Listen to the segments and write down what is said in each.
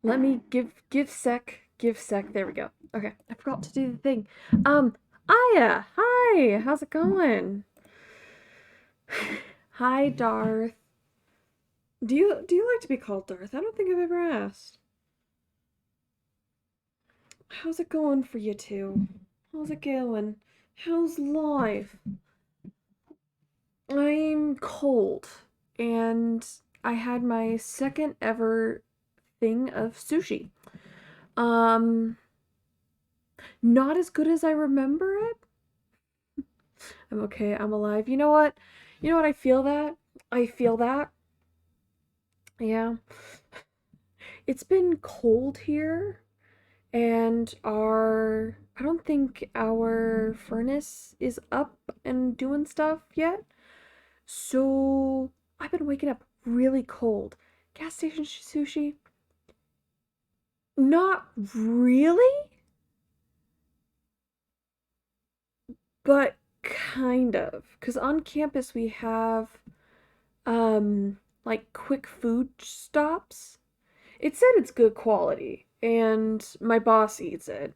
Let me give sec. There we go. Okay, I forgot to do the thing. Aya, hi. How's it going? Hi, Darth. Do you like to be called Darth? I don't think I've ever asked. How's it going for you two? How's it going? How's life? I'm cold, and I had my second ever thing of sushi. Um, not as good as I remember it. I'm okay. I'm alive. You know what? You know what? I feel that. I feel that. Yeah. It's been cold here, and I don't think our furnace is up and doing stuff yet. So I've been waking up really cold. Gas station sushi? Not really, but kind of. Because on campus we have like quick food stops. It said it's good quality, and my boss eats it,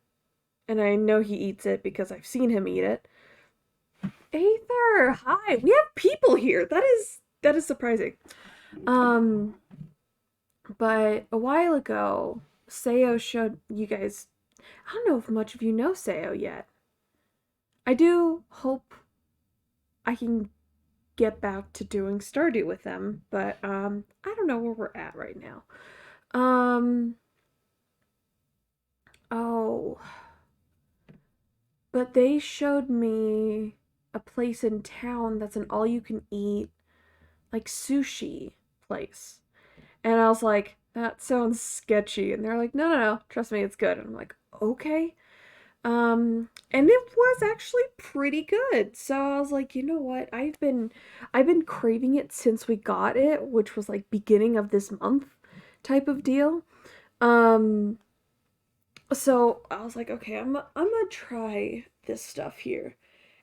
and I know he eats it because I've seen him eat it. Aether, hi. We have people here. That is surprising. Um, but a while ago, Sayo showed you guys. I don't know if much of you know Sayo yet. I do hope I can get back to doing Stardew with them, but I don't know where we're at right now. Um, oh, but they showed me a place in town that's an all you can eat like sushi place. And I was like, that sounds sketchy. And they're like, no, no, no, trust me, it's good. And I'm like, okay. And it was actually pretty good. So I was like, you know what? I've been craving it since we got it, which was like beginning of this month type of deal. Um, so I was like, okay, I'm gonna try this stuff here.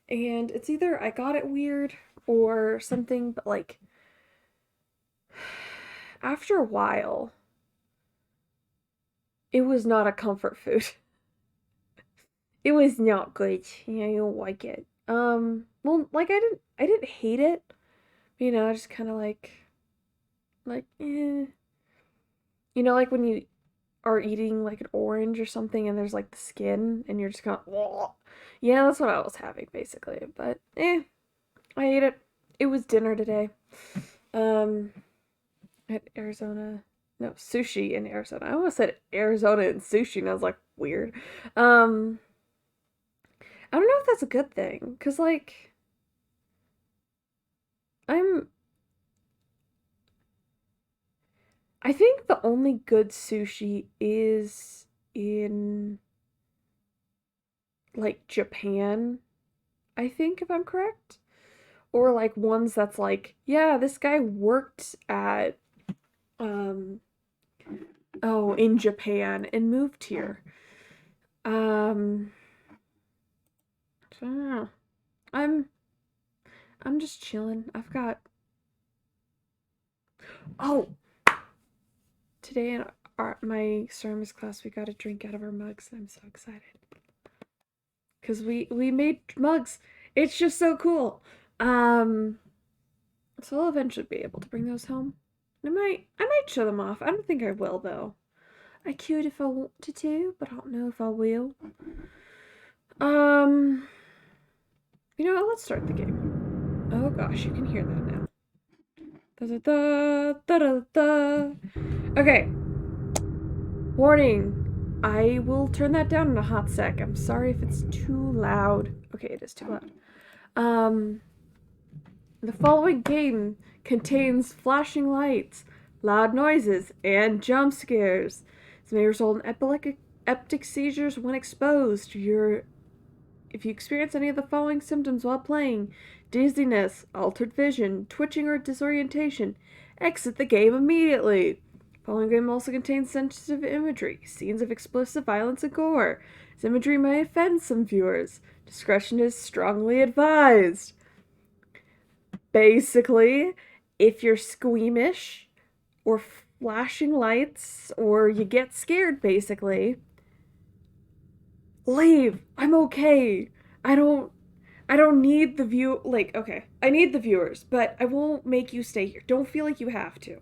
And it's either I got it weird or something, but like after a while, it was not a comfort food. It was not good. Yeah, you don't like it. Well, like I didn't hate it. I just kind of like, eh. Like when you are eating like an orange or something and there's like the skin and you're just kind of, yeah, that's what I was having basically. But I ate it. It was dinner today. Um, at Arizona. No, sushi in Arizona. I almost said Arizona and sushi, and I was like, weird. Um, I don't know if that's a good thing, cause like I'm I think the only good sushi is in like Japan, I think if I'm correct. Or like ones that's like, yeah, this guy worked at um in Japan and moved here. Um so I don't know. I'm I'm just chilling. I've got oh, today in my ceramics class we got a drink out of our mugs. I'm so excited. Cause we made mugs. It's just so cool. Um, so I'll eventually be able to bring those home. I might show them off. I don't think I will though. I could if I wanted to, but I don't know if I will. Um, you know what? Let's start the game. Oh gosh, you can hear that now. Da da da da da da. Okay. Warning. I will turn that down in a hot sec. I'm sorry if it's too loud. Okay, it is too loud. Um, The following game contains flashing lights, loud noises, and jump scares. This may result in epileptic seizures when exposed. If you experience any of the following symptoms while playing: dizziness, altered vision, twitching, or disorientation, exit the game immediately. The following game also contains sensitive imagery, scenes of explicit violence and gore. This imagery may offend some viewers. Discretion is strongly advised. Basically, if you're squeamish or flashing lights or you get scared, basically, leave. I'm okay. I don't I don't need the view like okay, I need the viewers, but I won't make you stay here. Don't feel like you have to.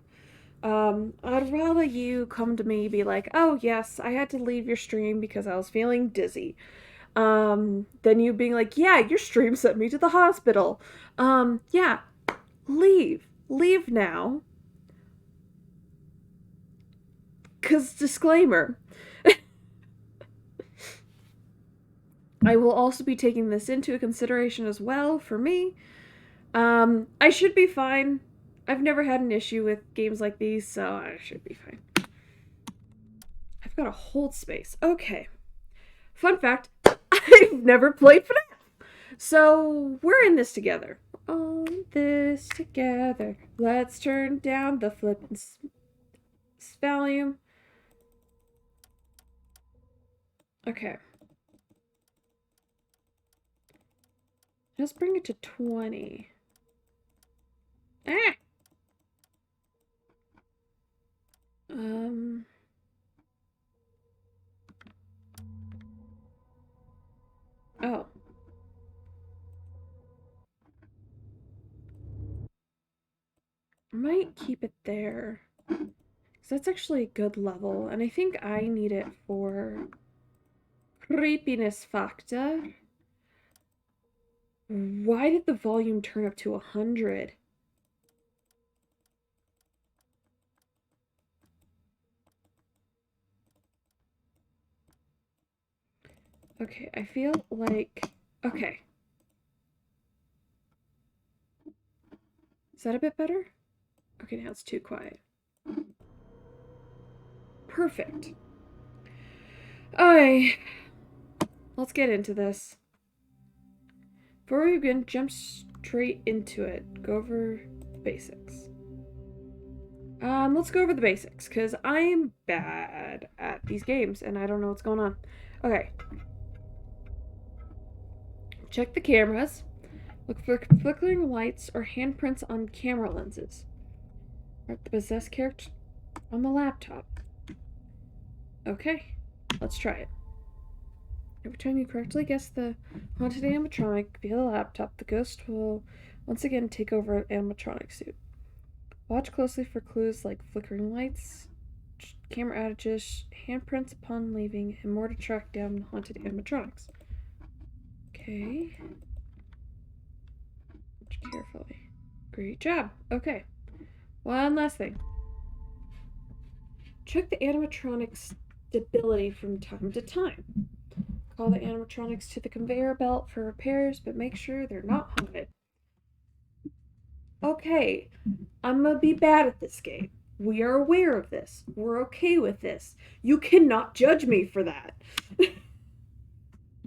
I'd rather you come to me be like, "Oh, yes, I had to leave your stream because I was feeling dizzy." Than you being like, "Yeah, your stream sent me to the hospital." Yeah, leave. Leave now. 'Cause disclaimer, I will also be taking this into consideration as well for me. I should be fine. I've never had an issue with games like these, so I should be fine. I've got a hold space. Okay. Fun fact, I've never played FNAF. So, we're in this together. On this together. Let's turn down the flippin' volume. Okay. Let's bring it to 20. Ah! Oh. I might keep it there. Because that's actually a good level. And I think I need it for creepiness factor. Why did the volume turn up to 100? Okay, I feel like... Okay. Is that a bit better? Okay, now it's too quiet. Perfect. Alright. Let's get into this. Before we begin, jump straight into it. Go over the basics. Let's go over the basics, because I'm bad at these games, and I don't know what's going on. Okay. Check the cameras. Look for flickering lights or handprints on camera lenses. Mark the possessed character on the laptop. Okay, let's try it. Every time you correctly guess the haunted animatronic via the laptop, the ghost will once again take over an animatronic suit. Watch closely for clues like flickering lights, camera outages, handprints upon leaving, and more to track down the haunted animatronics. Okay. Watch carefully. Great job. Okay. One last thing. Check the animatronics' stability from time to time. Call the animatronics to the conveyor belt for repairs, but make sure they're not haunted. Okay, I'm gonna be bad at this game. We are aware of this. We're okay with this. You cannot judge me for that.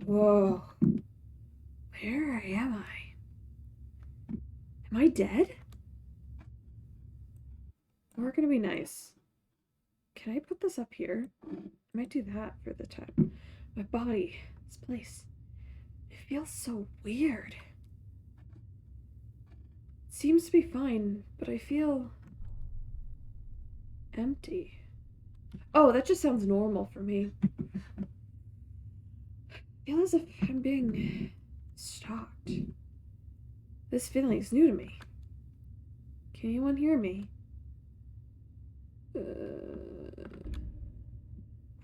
Whoa. Where am I? Am I dead? We're gonna be nice. Can I put this up here? I might do that for the time. My body, this place, it feels so weird. It seems to be fine, but I feel empty. Oh, that just sounds normal for me. I feel as if I'm being stalked. This feeling is new to me. Can anyone hear me?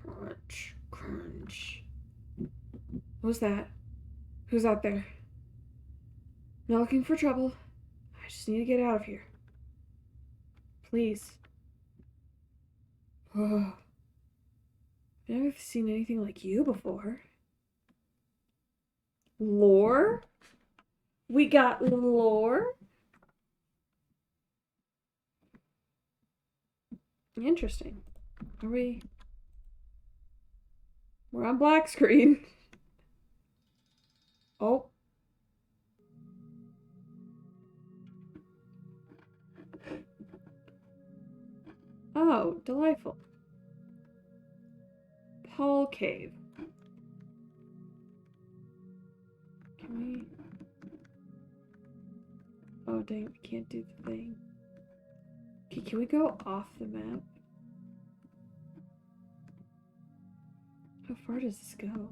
Crunch, crunch. What was that? Who's out there? Not looking for trouble. I just need to get out of here. Please. Oh. I've never seen anything like you before. Lore? We got lore? Interesting. Are we... We're on black screen. Oh. Oh, delightful. Paul Cave. Can we... Oh, dang, we can't do the thing. Okay, can we go off the map? How far does this go?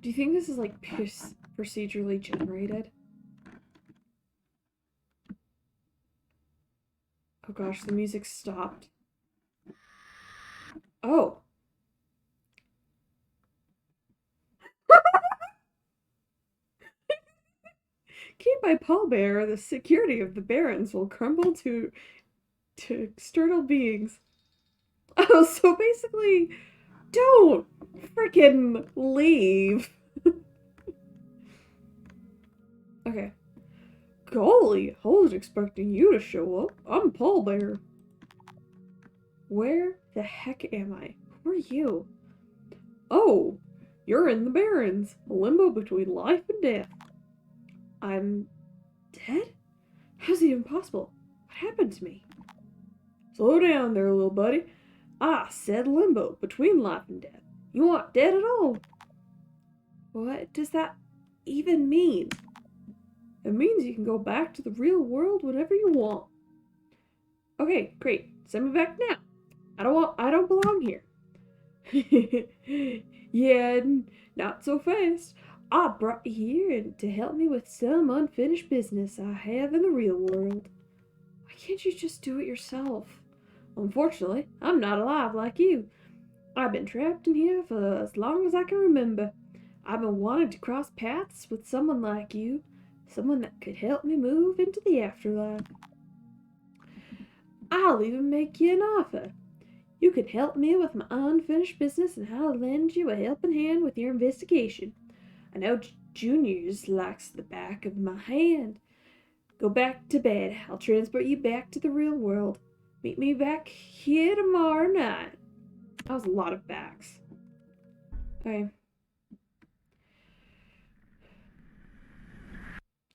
Do you think this is like procedurally generated? Oh gosh, the music stopped. Oh. Keep my pallbearer, the security of the barons will crumble to external beings. Oh, so basically, don't freaking leave. Okay. Golly, I wasn't expecting you to show up. I'm pallbearer. Where the heck am I? Who are you? Oh, you're in the barrens, a limbo between life and death. I'm dead? How's it even possible? What happened to me? Slow down there, little buddy. I said limbo, between life and death. You aren't dead at all. What does that even mean? It means you can go back to the real world whenever you want. Okay, great. Send me back now. I don't belong here. Yeah, not so fast. I brought you here to help me with some unfinished business I have in the real world. Why can't you just do it yourself? Unfortunately, I'm not alive like you. I've been trapped in here for as long as I can remember. I've been wanting to cross paths with someone like you, someone that could help me move into the afterlife. I'll even make you an offer. You could help me with my unfinished business, and I'll lend you a helping hand with your investigation. I know Junior's likes the back of my hand. Go back to bed. I'll transport you back to the real world. Meet me back here tomorrow night. That was a lot of backs. Okay.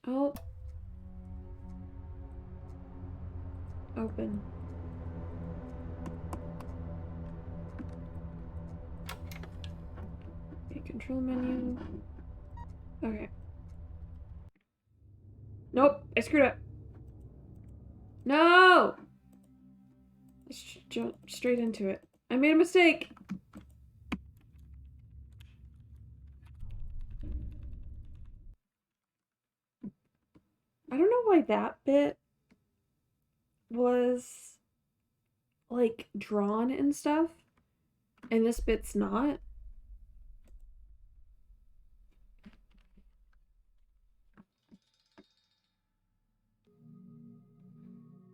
Oh. Open. Okay, control menu. Okay. Nope, I screwed up. No! Let's jump straight into it. I made a mistake. I don't know why that bit was like drawn and stuff, and this bit's not.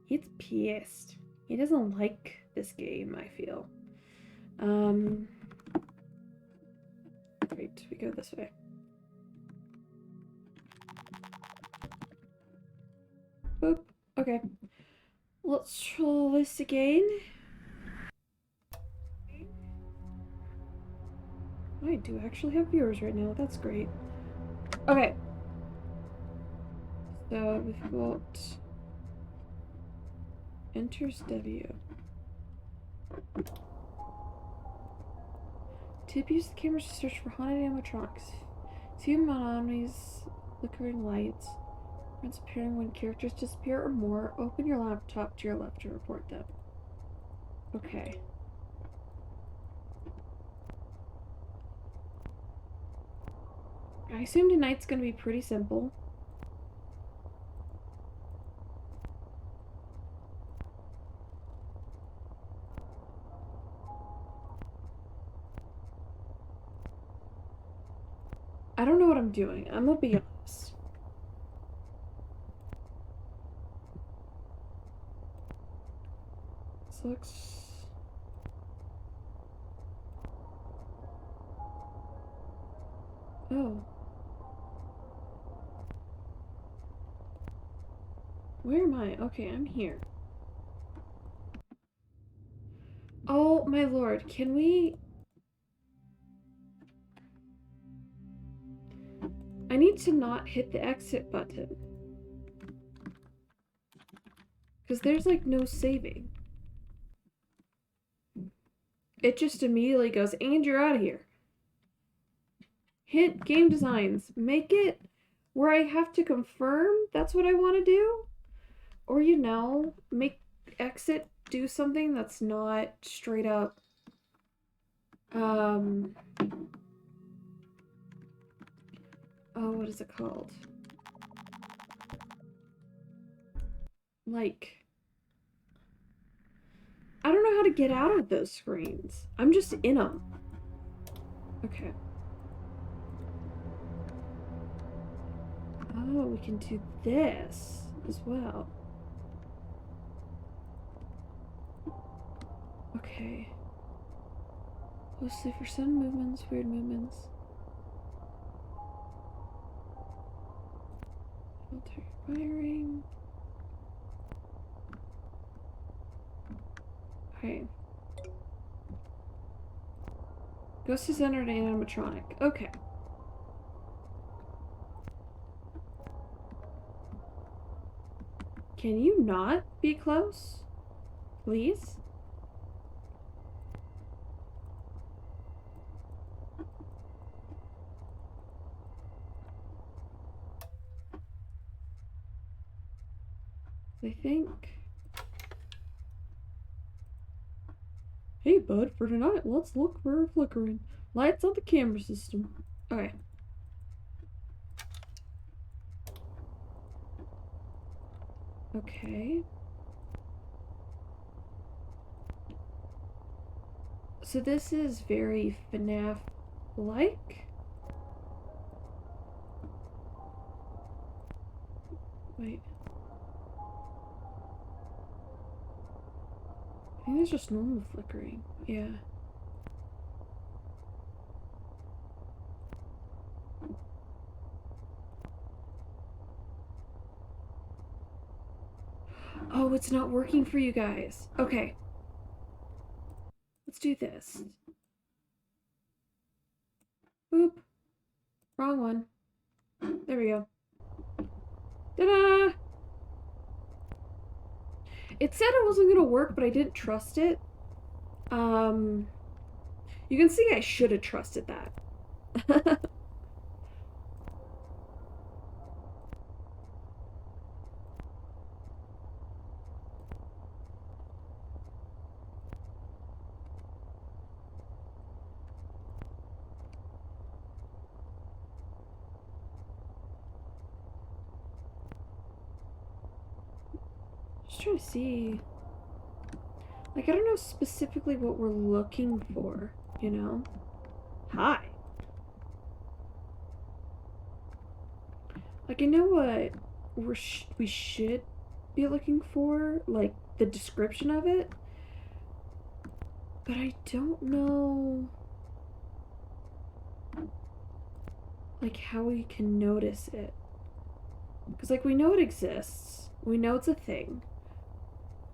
He's pissed. He doesn't like this game, I feel. Right, we go this way. Boop. Okay. Let's try this again. I do actually have viewers right now. That's great. Okay. So we've got enters W. Tip use the cameras to search for haunted animatronics. See them on enemies, flickering lights. Friends appearing when characters disappear or more. Open your laptop to your left to report them. Okay. I assume tonight's gonna be pretty simple. I don't know what I'm doing. I'm gonna be honest. This looks... Oh. Where am I? Okay, I'm here. Oh my lord, can we... I need to not hit the exit button. Because there's like no saving. It just immediately goes, and you're out of here. Hit game designs. Make it where I have to confirm that's what I want to do. Or, you know, make exit do something that's not straight up oh, what is it called? Like, I don't know how to get out of those screens. I'm just in them. Okay. Oh, we can do this as well. Okay. Mostly for sudden movements, weird movements. Filter firing. Okay. Ghost is entered animatronic. Okay. Can you not be close? Please? I think. Hey, bud, for tonight, let's look for flickering lights on the camera system. Okay. Okay. So this is very FNAF-like. Wait. I think it's just normal flickering. Yeah. Oh, it's not working for you guys. Okay. Let's do this. Boop. Wrong one. There we go. Ta-da! It said it wasn't gonna work, but I didn't trust it. You can see I should have trusted that. Just trying to see. Like, I don't know specifically what we're looking for, you know? Hi. Like, I know what we should be looking for, like, the description of it. But I don't know, like, how we can notice it. Because, like, we know it exists. We know it's a thing.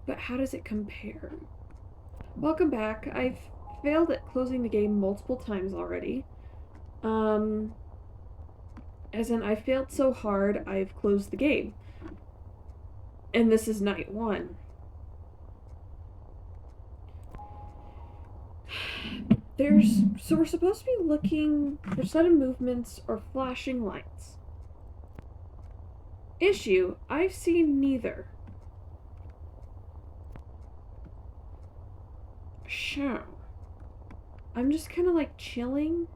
But how does it compare? Welcome back. I've failed at closing the game multiple times already. As in, I failed so hard, I've closed the game. And this is night 1. So we're supposed to be looking for sudden movements or flashing lights. Issue, I've seen neither. Sure. I'm just kind of like chilling.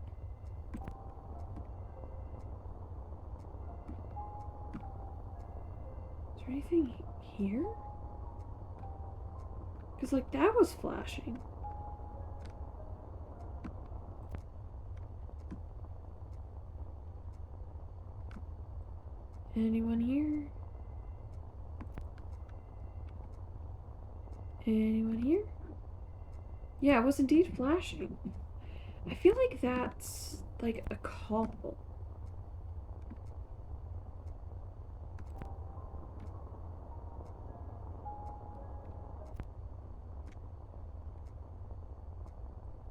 Is there anything here? Because, like, that was flashing. Anyone here? Anyone here? Yeah, it was indeed flashing. I feel like that's like a call.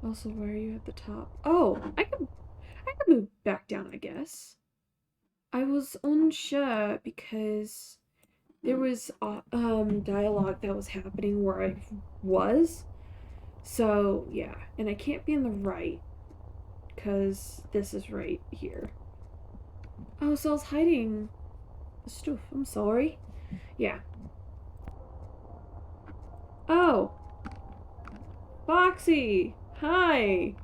Also, why are you at the top? Oh, I could move back down, I guess. I was unsure because there was dialogue that was happening where I was. So, yeah, and I can't be in the right because this is right here. Oh, so I was hiding the stuff. I'm sorry. Yeah. Oh. Foxy! Hi!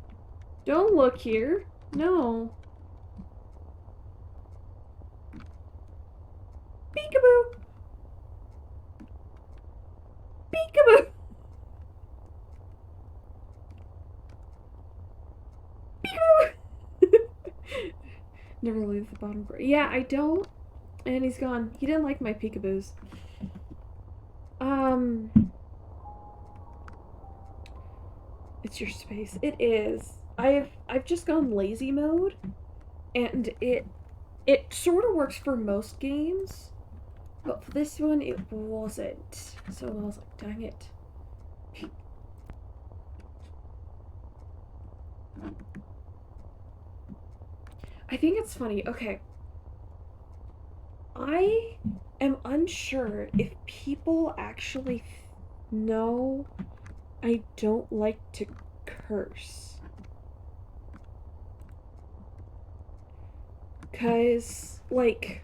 Don't look here. No. Peekaboo! Peekaboo! Peekaboo! Never leave the bottom. Yeah, I don't. And he's gone. He didn't like my peekaboos. It's your space. It is. I've just gone lazy mode, and it sort of works for most games, but for this one it wasn't. So I was like, dang it. I think it's funny. Okay. I am unsure if people actually know I don't like to curse. Cause like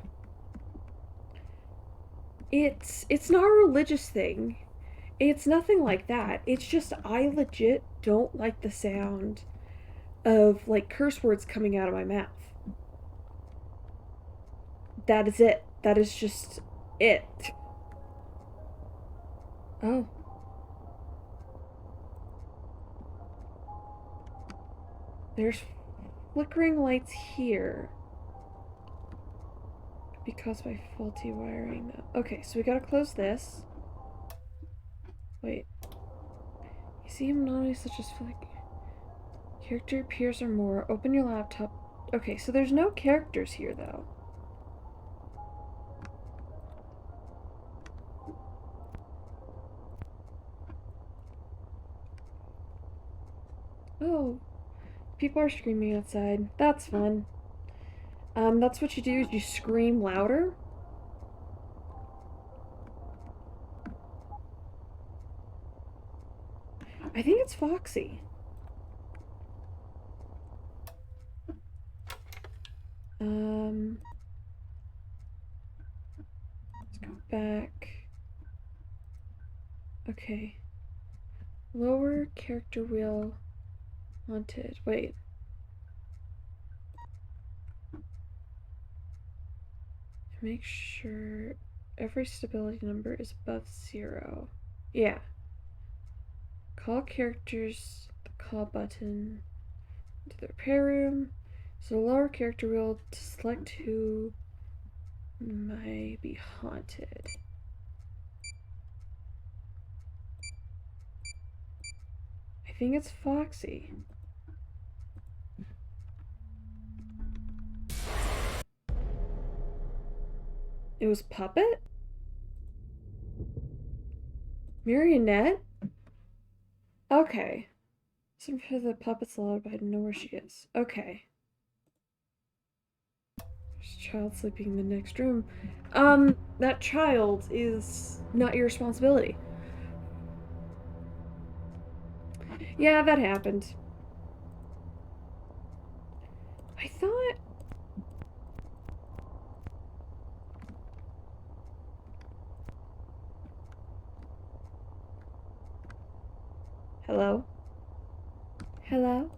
it's not a religious thing. It's nothing like that. It's just I legit don't like the sound of like curse words coming out of my mouth. That is it. That is just it. Oh. There's flickering lights here. Because by faulty wiring. Okay, so we gotta close this. Wait. You see anomalies such as flick. Character appears or more. Open your laptop. Okay, so there's no characters here though. Oh, people are screaming outside. That's fun. That's what you do is you scream louder. I think it's Foxy. Let's go back. Okay. Lower character wheel haunted. Wait. Make sure every stability number is above 0. Yeah. Call characters, the call button, to the repair room. So the lower character wheel to select who may be haunted. I think it's Foxy. It was Puppet? Marionette? Okay. Some for the puppet's loud, but I don't know where she is. Okay. There's a child sleeping in the next room. That child is not your responsibility. Yeah, that happened. I thought... Hello? Hello?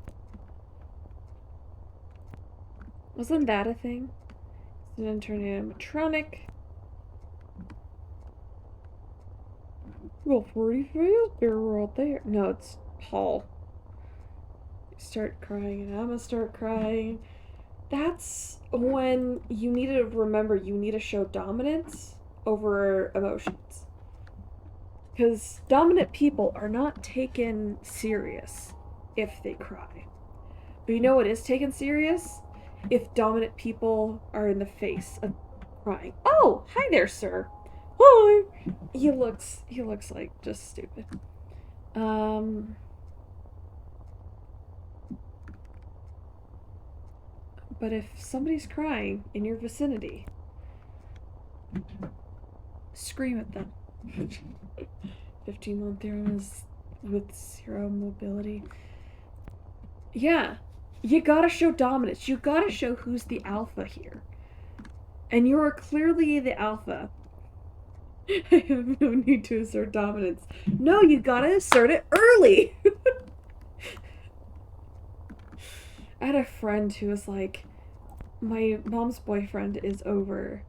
Wasn't that a thing? It's an internal animatronic. Well, 43? They're right there. No, it's Paul. Start crying, and I'm gonna start crying. That's when you need to remember you need to show dominance over emotions. Because dominant people are not taken serious if they cry. But you know what is taken serious? If dominant people are in the face of crying. Oh, hi there, sir. Hi. He looks like just stupid. But if somebody's crying in your vicinity, scream at them. 15-month theorem is with 0 mobility. Yeah, you gotta show dominance. You gotta show who's the alpha here. And you are clearly the alpha. I have no need to assert dominance. No, you gotta assert it early! I had a friend who was like, my mom's boyfriend is over.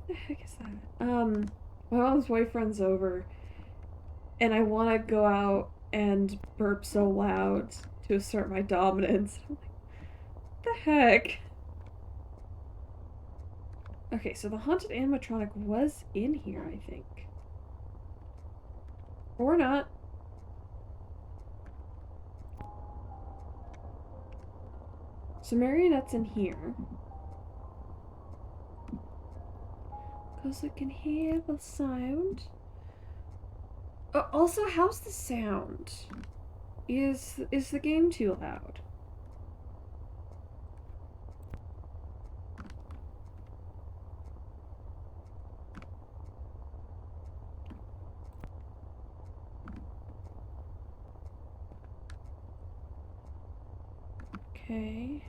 What the heck is that? My mom's boyfriend's over, and I want to go out and burp so loud to assert my dominance. I'm like, what the heck? Okay, so the haunted animatronic was in here, I think. Or not. So marionette's in here. Because I can hear the sound. Also, how's the sound? Is the game too loud? Okay.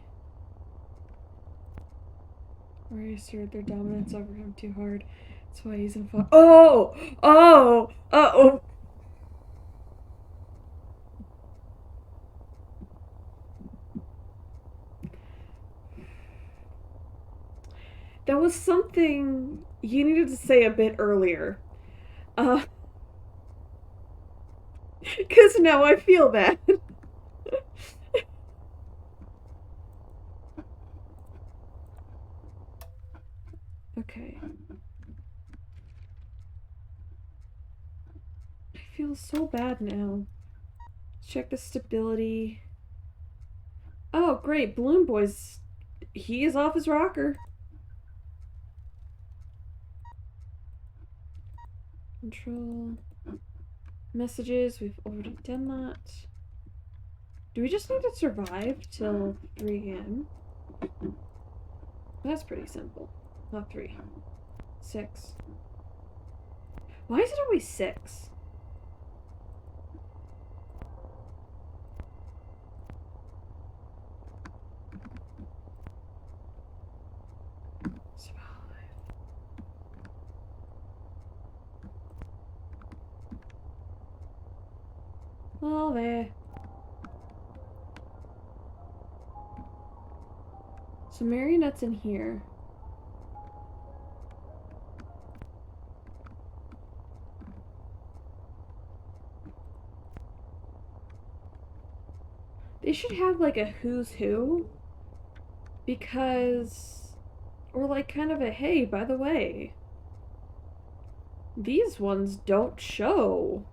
Or I asserted their dominance over him too hard. That's why he's in fun. Oh! Oh! Oh! That was something you needed to say a bit earlier. Because now I feel bad. Okay. I feel so bad now. Check the stability. Oh, great. Balloon Boy's... He is off his rocker. Control. Messages. We've already done that. Do we just need to survive till 3 a.m.? That's pretty simple. Not 3. 6. Why is it always 6? Oh, there. So marionette's in here. They should have like a who's who. Because... Or like kind of a, hey, by the way. These ones don't show.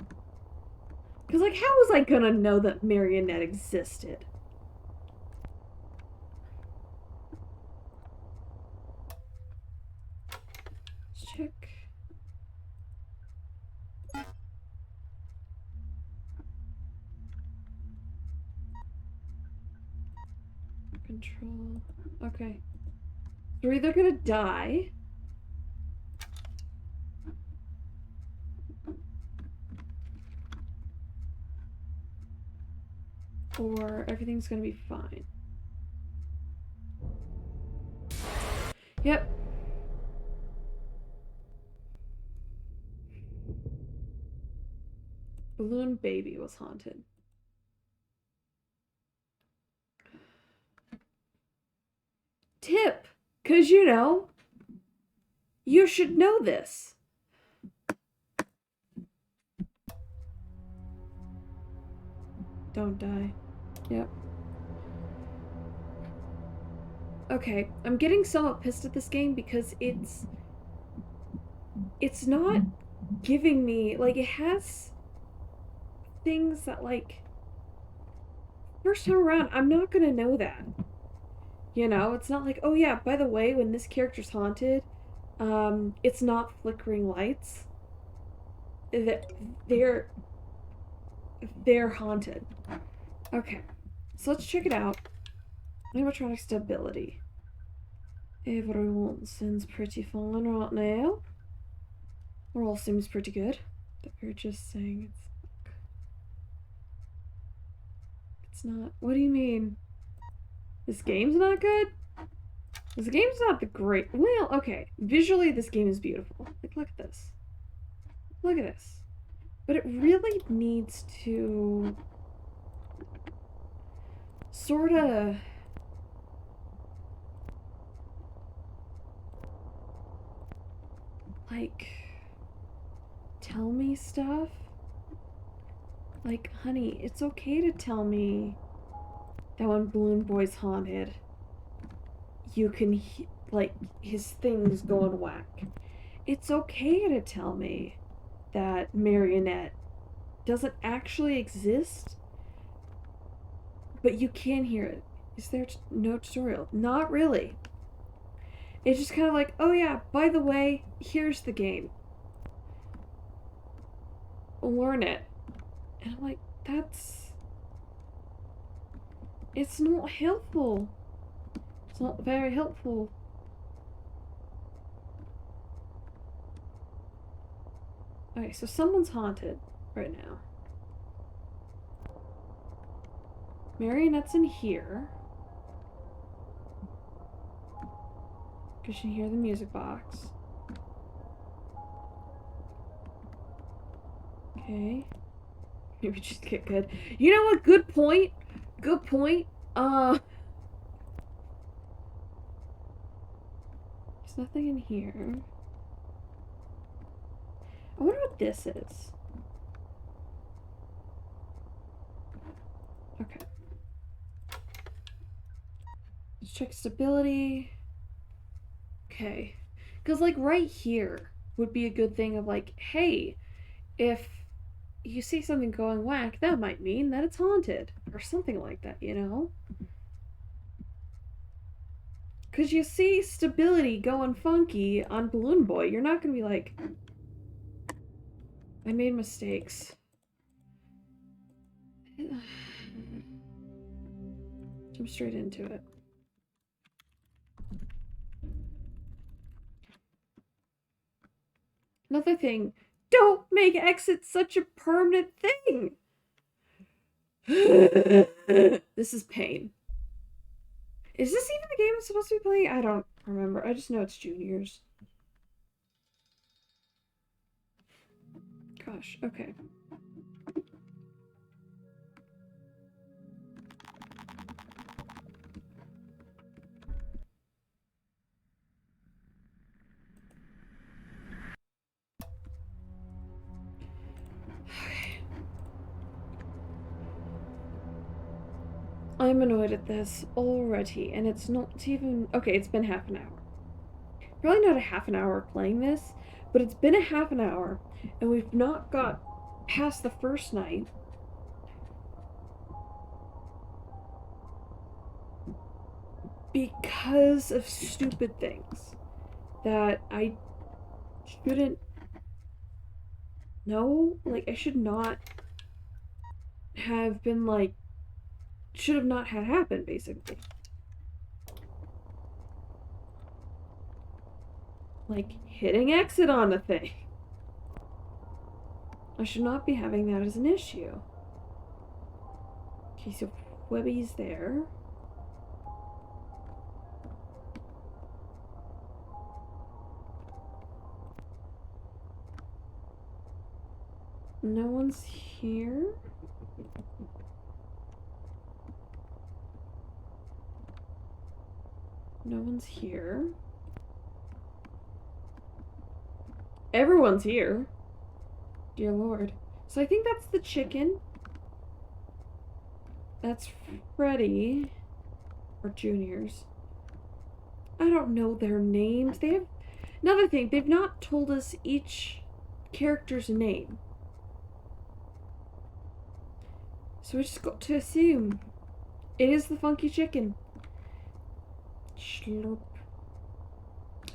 Because like, how was I gonna know that marionette existed? Let's check. Control. Okay. They're either gonna die. Or everything's gonna be fine. Yep. Balloon Baby was haunted. Tip! 'Cause you know, you should know this. Don't die. Yep. Okay, I'm getting somewhat pissed at this game because it's not giving me, like, it has things that, like, first time around, I'm not gonna know that. You know, it's not like, oh yeah, by the way, when this character's haunted, it's not flickering lights. They're haunted. Okay, so let's check it out. Animatronic stability. Everyone seems pretty fine right now. Or all seems pretty good. That we're just saying it's not. What do you mean? This game's not good? This game's not the great. Well, okay. Visually, this game is beautiful. Like, look at this. Look at this. But it really needs to sort of like tell me stuff. Like, honey, it's okay to tell me that when Balloon Boy's haunted, you can, like, his things going whack. It's okay to tell me that Marionette doesn't actually exist, but you can hear it. Is there no tutorial? Not really. It's just kind of like, oh yeah, by the way, here's the game. Learn it. And I'm like, it's not helpful. It's not very helpful. Okay, so someone's haunted right now. Marionette's in here. Because you can hear the music box. Okay. Maybe just get good. You know what? Good point. Good point. There's nothing in here. I wonder what this is. Okay. Let's check stability. Okay. Because, like, right here would be a good thing of, like, hey, if you see something going whack, that might mean that it's haunted. Or something like that, you know? Because you see stability going funky on Balloon Boy, you're not going to be like, I made mistakes. Jump straight into it. Another thing, don't make exit such a permanent thing! This is pain. Is this even the game I'm supposed to be playing? I don't remember. I just know it's juniors. Gosh, okay. I'm annoyed at this already, and it's not even... Okay, it's been half an hour. Probably not a half an hour playing this, but it's been a half an hour, and we've not got past the first night. Because of stupid things that I shouldn't know. Like, I should not have been, like, should have not had happened, basically. Like, hitting exit on a thing. I should not be having that as an issue. Okay, so Webby's there. No one's here. No one's here. Everyone's here. Dear Lord. So I think that's the chicken. That's Freddy. Or Juniors. I don't know their names. They have... Another thing, they've not told us each character's name. So we just got to assume it is the funky chicken. Slurp.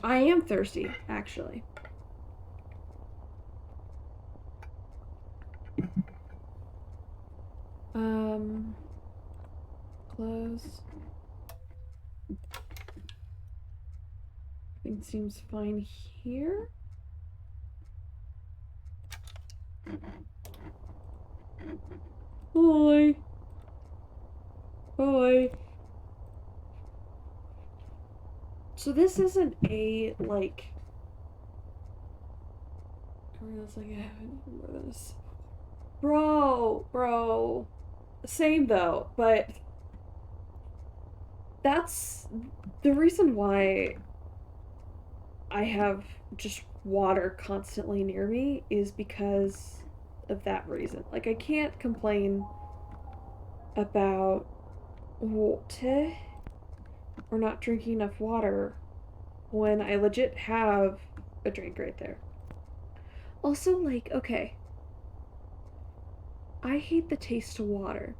I am thirsty, actually. Close. Everything seems fine here. Hi. Hi. So this isn't a, like... this like I haven't more than this. Bro. Same though, but that's the reason why I have just water constantly near me is because of that reason. Like, I can't complain about water or not drinking enough water when I legit have a drink right there. Also, like, okay, I hate the taste of water.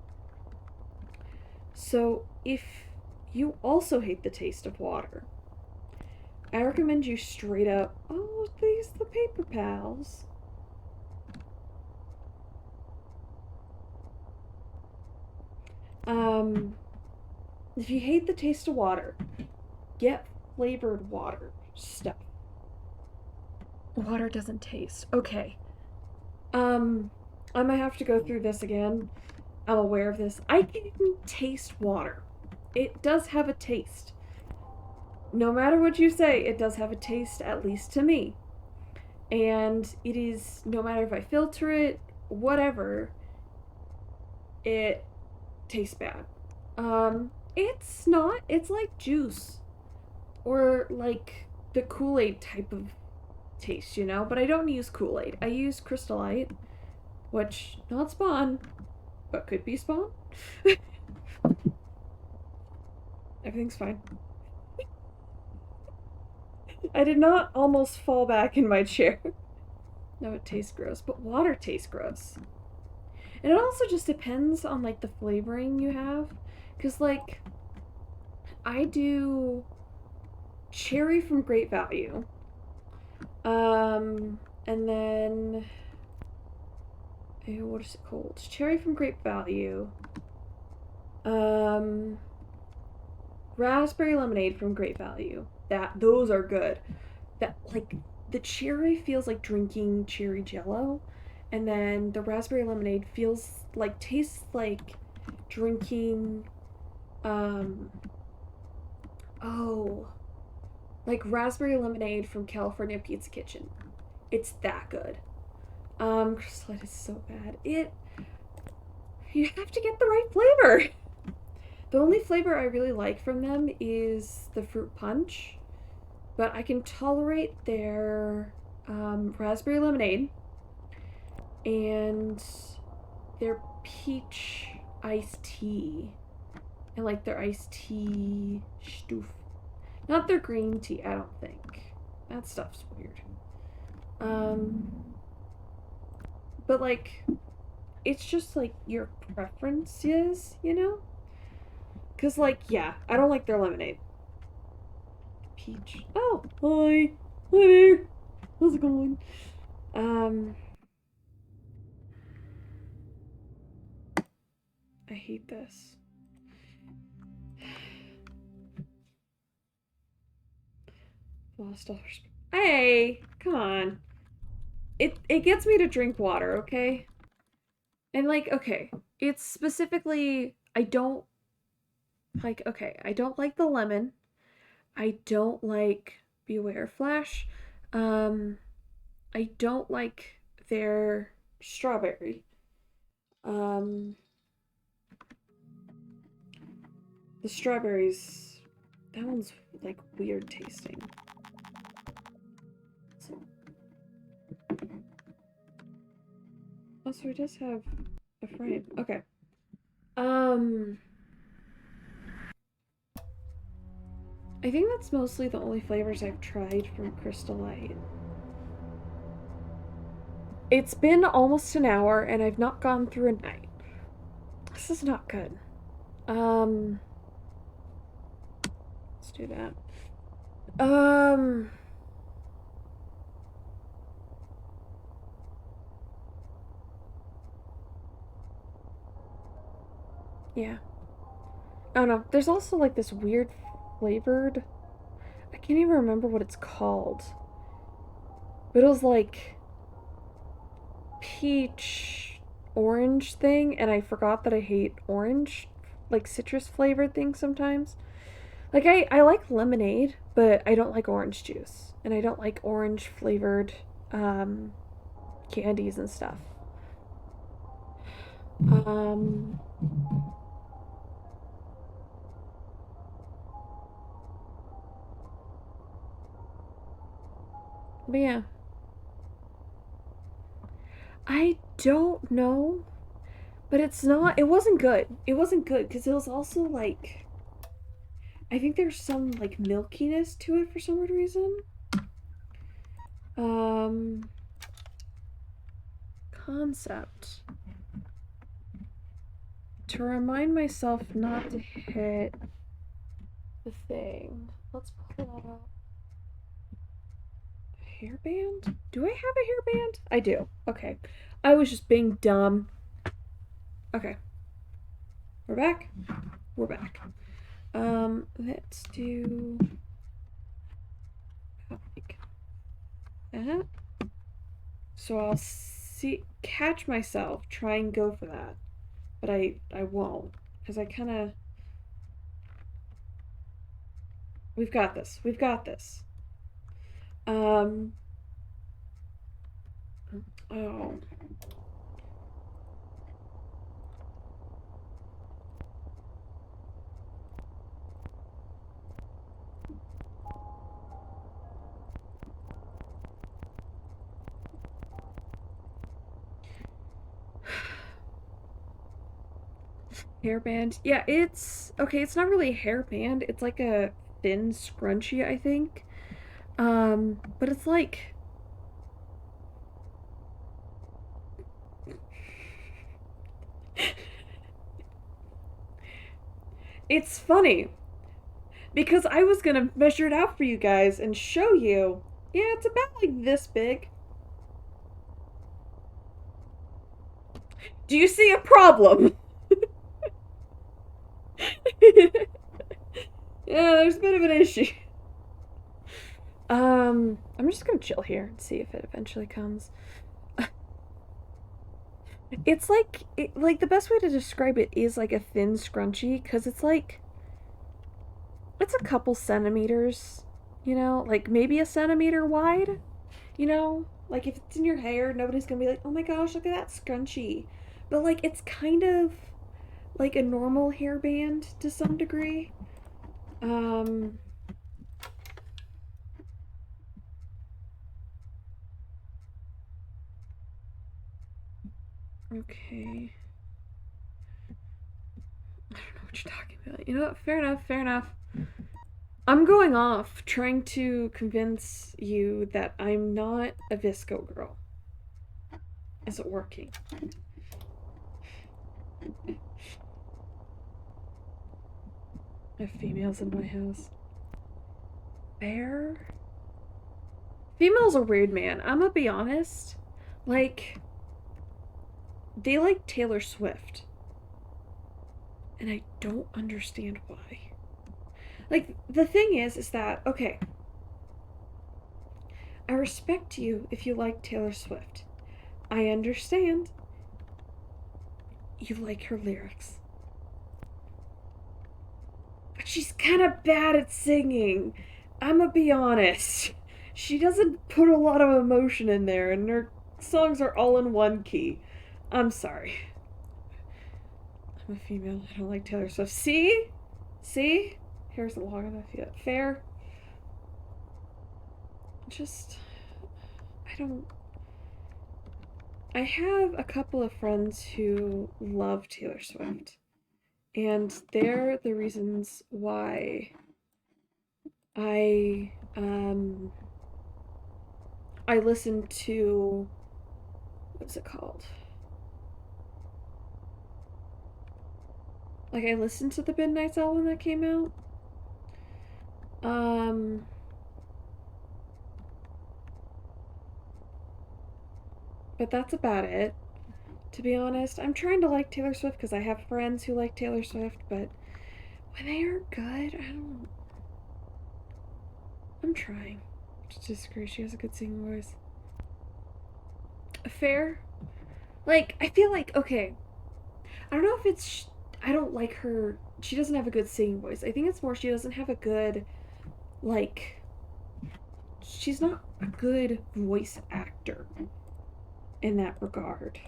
So, if you also hate the taste of water, I recommend you straight up, oh, these the paper pals. If you hate the taste of water, get flavored water stuff. Water doesn't taste. Okay. I might have to go through this again. I'm aware of this. I can taste water. It does have a taste. No matter what you say, it does have a taste, at least to me. And it is, no matter if I filter it, whatever, it tastes bad. It's not. It's like juice. Or like the Kool-Aid type of taste, you know? But I don't use Kool-Aid. I use Crystal Light, which, not Spawn, but could be Spawn. Everything's fine. I did not almost fall back in my chair. No, it tastes gross, but water tastes gross. And it also just depends on, like, the flavoring you have. Because, like, I do cherry from Great Value. And then... what is it called? Cherry from Great Value. Raspberry lemonade from Great Value. Those are good. That, like, the cherry feels like drinking cherry jello, and then the raspberry lemonade tastes like drinking like raspberry lemonade from California Pizza Kitchen. It's that good. Crystal Light is so bad. You have to get the right flavor. The only flavor I really like from them is the fruit punch, but I can tolerate their raspberry lemonade and their peach iced tea. I like their iced tea stoof. Not their green tea, I don't think. That stuff's weird. But like, it's just like your preferences, you know? Cause like, yeah, I don't like their lemonade. Peach. Oh, hi. Hi there. How's it going? I hate this. $. Hey, come on. It gets me to drink water, okay? And like, okay, it's specifically I don't like the lemon. I don't like Beware Flash. I don't like their strawberry. The strawberries, that one's like weird tasting. So, oh, so it does have a frame. Okay. I think that's mostly the only flavors I've tried from Crystal Light. It's been almost an hour and I've not gone through a night. This is not good. Let's do that. Yeah. I don't know. There's also like this weird flavored. I can't even remember what it's called. But it was like peach orange thing, and I forgot that I hate orange, like citrus flavored things sometimes. Like I like lemonade, but I don't like orange juice. And I don't like orange flavored candies and stuff. But yeah. I don't know, but it wasn't good. It wasn't good because it was also like, I think there's some like milkiness to it for some weird reason. Concept. To remind myself not to hit the thing. Let's pull that up. Hairband? Do I have a hairband? I do. Okay. I was just being dumb. Okay. We're back. We're back. Let's do like that. So I'll catch myself try and go for that. But I won't. Because I kinda we've got this. We've got this. Oh. Hairband. Yeah, it's okay, it's not really a hairband. It's like a thin scrunchie, I think. But it's like it's funny because I was gonna measure it out for you guys and show you. Yeah, it's about like this big. Do you see a problem? Yeah, there's a bit of an issue. I'm just gonna chill here and see if it eventually comes. It's like the best way to describe it is like a thin scrunchie because it's a couple centimeters, like maybe a centimeter wide, like if it's in your hair, nobody's gonna be like, oh my gosh, look at that scrunchie. But like it's kind of like a normal hairband to some degree. Okay. I don't know what you're talking about. You know what? Fair enough, fair enough. I'm going off trying to convince you that I'm not a Visco girl. Is it working? I have females in my house. Fair? Females are weird, man. I'm gonna be honest. Like, they like Taylor Swift. And I don't understand why. Like, the thing is that, okay, I respect you if you like Taylor Swift. I understand you like her lyrics. But she's kind of bad at singing. I'm gonna be honest. She doesn't put a lot of emotion in there, and her songs are all in one key. I'm sorry. I'm a female. I don't like Taylor Swift. See? See? Here's the log on the field. Fair? Just. I don't. I have a couple of friends who love Taylor Swift. And they're the reasons why I listen to, what's it called? Like, I listened to the Midnight's album that came out. But that's about it. To be honest, I'm trying to like Taylor Swift because I have friends who like Taylor Swift, but when they are good, I don't. I'm trying to disagree. She has a good singing voice. Fair? Like, I feel like, okay, I don't know if it's. I don't like her. She doesn't have a good singing voice. I think it's more she doesn't have a good, like. She's not a good voice actor. in that regard.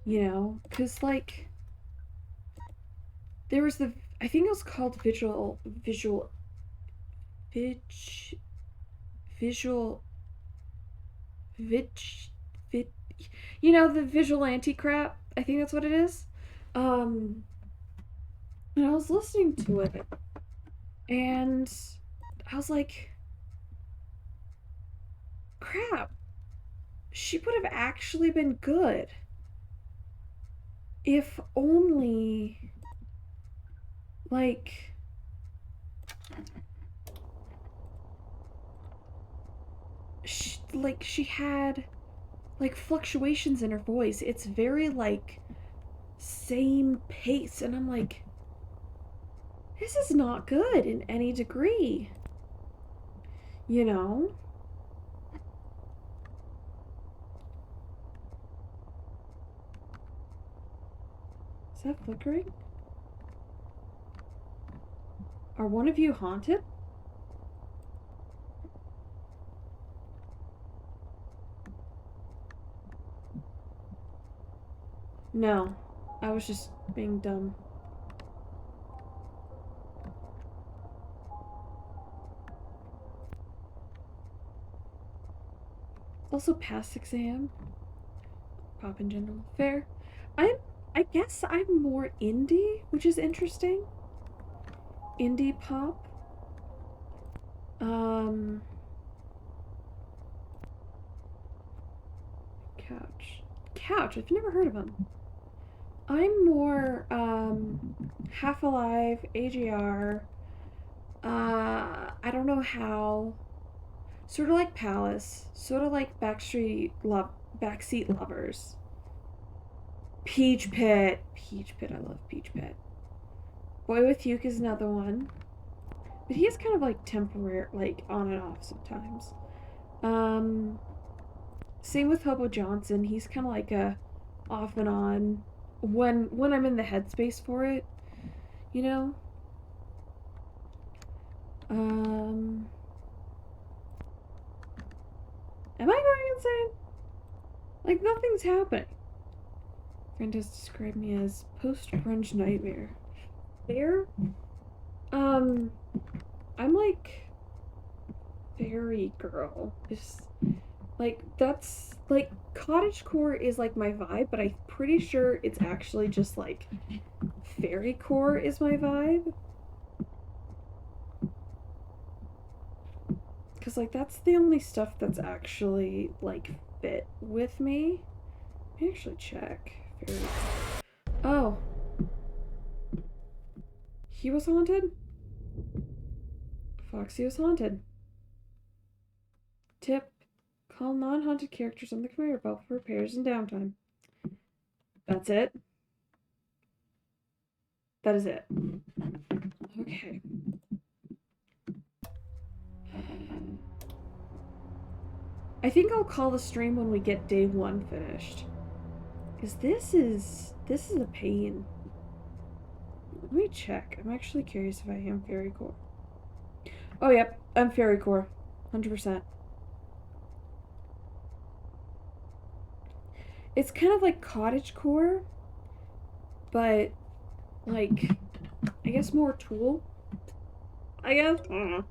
You know? Because, like, there was I think it was called vig, visual, vig, vig, you know, the vigilante crap. I think that's what it is. Um, and I was listening to it, and I was like, crap, she would have actually been good if only, like, she had, like, fluctuations in her voice. It's very, like, same pace, and I'm like, this is not good in any degree, you know? Is that flickering? Are one of you haunted? No. I was just being dumb. Also past exam. Pop in general. Fair. I guess I'm more indie, which is interesting. Indie pop. Um Couch. Couch, I've never heard of them. I'm more Half Alive, AGR, I don't know how. Sort of like Palace, sort of like Backseat Lovers. Peach Pit. Peach Pit, I love Peach Pit. Boy with Uke is another one. But he is kind of like temporary, like on and off sometimes. Um, Same with Hobo Johnson. He's kind of like a off and on when I'm in the headspace for it, you know? Um, am I going insane? Like nothing's happening. Friend has described me as post-grunge nightmare. There, um, I'm like fairy girl. It's like that's like cottagecore is like my vibe, but I'm pretty sure it's actually just like fairycore is my vibe. Cause like that's the only stuff that's actually like fit with me. Let me actually check. Fairy. Oh, he was haunted? Foxy was haunted. Tip: call non-haunted characters on the conveyor belt for repairs and downtime. That's it. That is it. Okay. I think I'll call the stream when we get day 1 finished. Because this is a pain. Let me check. I'm actually curious if I am fairy core. Oh, yep. I'm fairy core. 100%. It's kind of like cottage core, but like, I guess more tool. I guess. I don't know.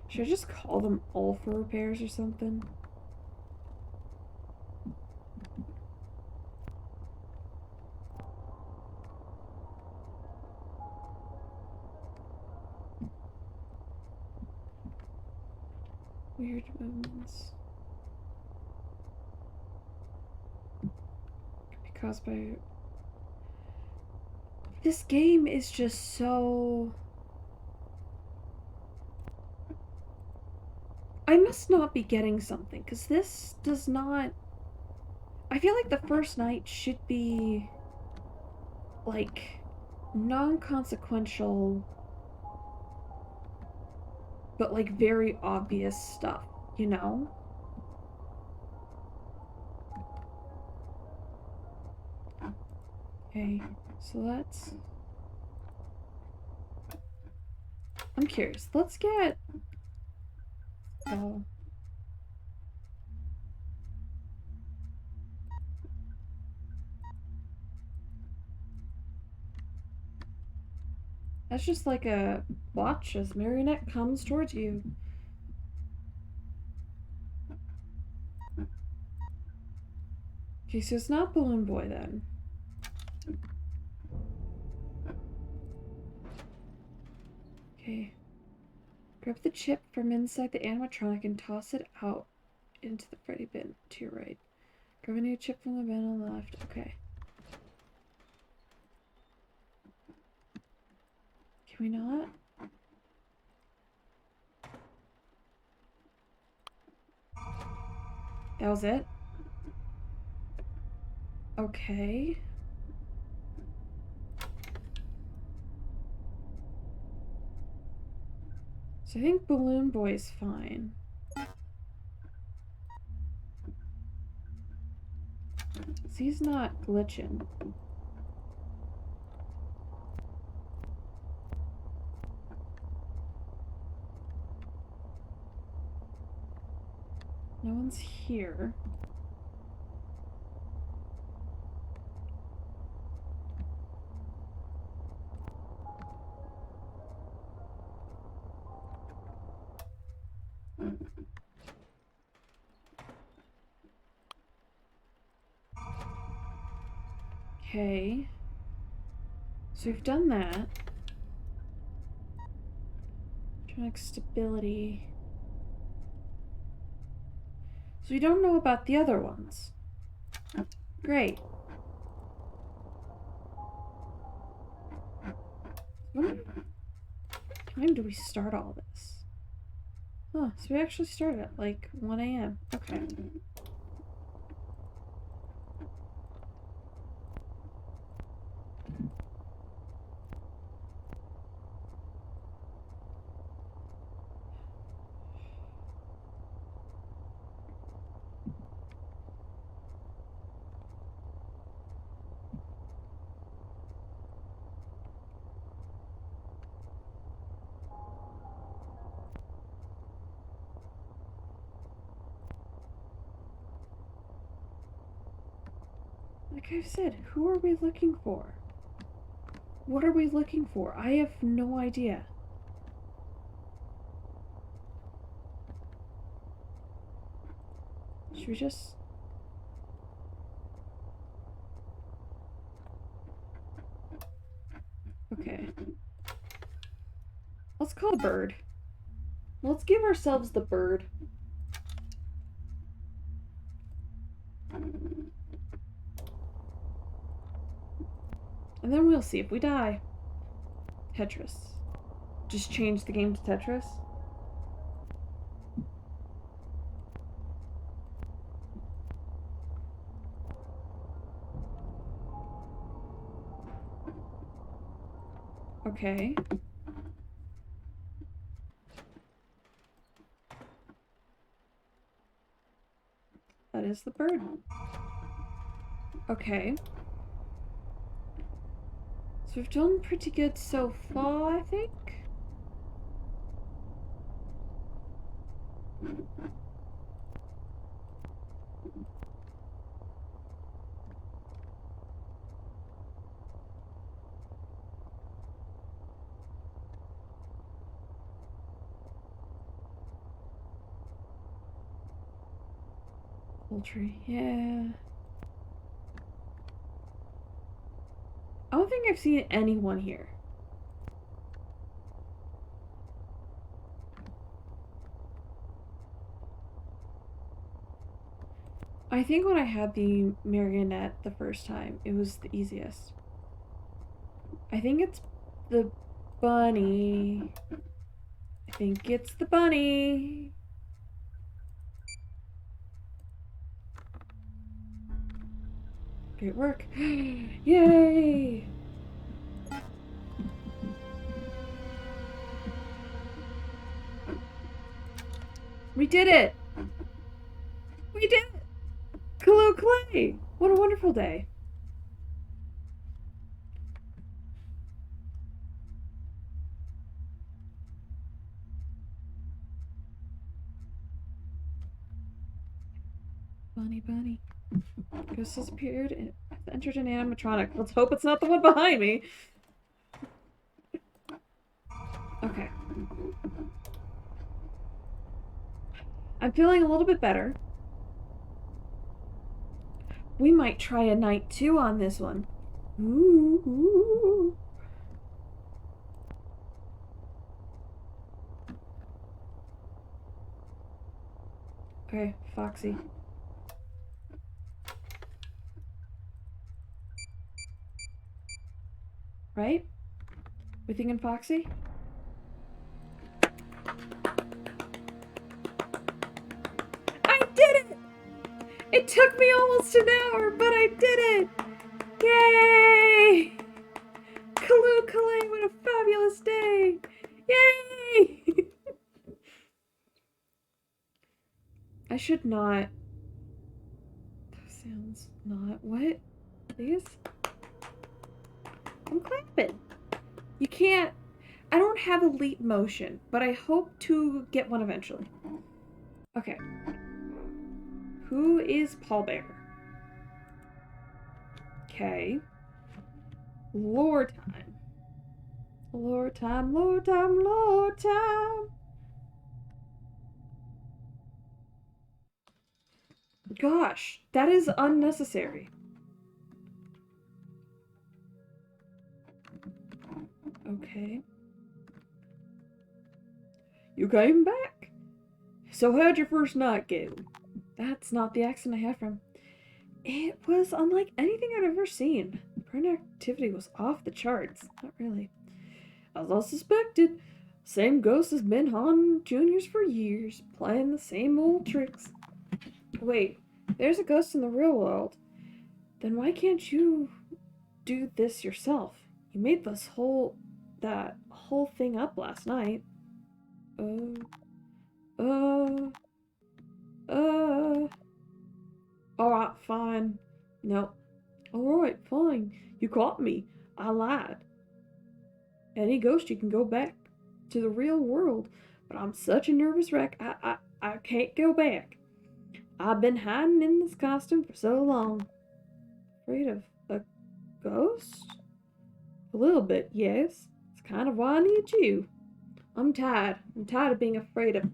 Should I just call them all for repairs or something? Weird moments. Could be caused by. This game is just so. I must not be getting something, because this does not. I feel like the first night should be. Like. Non consequential. But like very obvious stuff, you know? Okay, so let's. I'm curious. Let's get... Oh. That's just like a watch as Marionette comes towards you. Okay, so it's not Balloon Boy then. Okay. Grab the chip from inside the animatronic and toss it out into the Freddy bin to your right. Grab a new chip from the bin on the left. Okay. Can we not? That was it? Okay. So I think Balloon Boy's fine. So he's not glitching. No one's here. Okay. So we've done that. Electronic stability. So we don't know about the other ones. Great. What time do we start all this? Huh, so we actually started at like 1 a.m. Okay. Like I've said, who are we looking for? What are we looking for? I have no idea. Should we just... Okay. Let's call the bird. Let's give ourselves the bird. And then we'll see if we die. Tetris. Just change the game to Tetris. Okay. That is the bird. Okay. So we've done pretty good so far, I think. Poultry, yeah. I don't think I've seen anyone here. I think when I had the marionette the first time, it was the easiest. I think it's the bunny. I think it's the bunny. Great work. Yay! We did it! We did it! Hello, Clay! What a wonderful day. Funny bunny. Ghost has appeared and entered an animatronic. Let's hope it's not the one behind me. Okay. I'm feeling a little bit better. We might try a night 2 on this one. Ooh. Okay, Foxy. Right? We thinking Foxy? I did it! It took me almost an hour, but I did it! Yay! Kalu Kalay, what a fabulous day! Yay! I should not. That sounds not. What? These? I'm clapping. You can't. I don't have a leap motion, but I hope to get one eventually. Okay. Who is Pallbearer? Okay. Lore time. Lore time, lore time, lore time. Gosh, that is unnecessary. Okay. You came back? So how'd your first night go? That's not the accent I had from. It was unlike anything I'd ever seen. Brain activity was off the charts. Not really. As I suspected, same ghost has been haunting juniors for years, playing the same old tricks. Wait, there's a ghost in the real world. Then why can't you do this yourself? You made that whole thing up last night. Alright, fine. No. Alright, fine. You caught me. I lied. Any ghost, you can go back to the real world. But I'm such a nervous wreck, I can't go back. I've been hiding in this costume for so long. Afraid of a ghost? A little bit, yes. It's kind of why I need you. I'm tired. I'm tired of being afraid of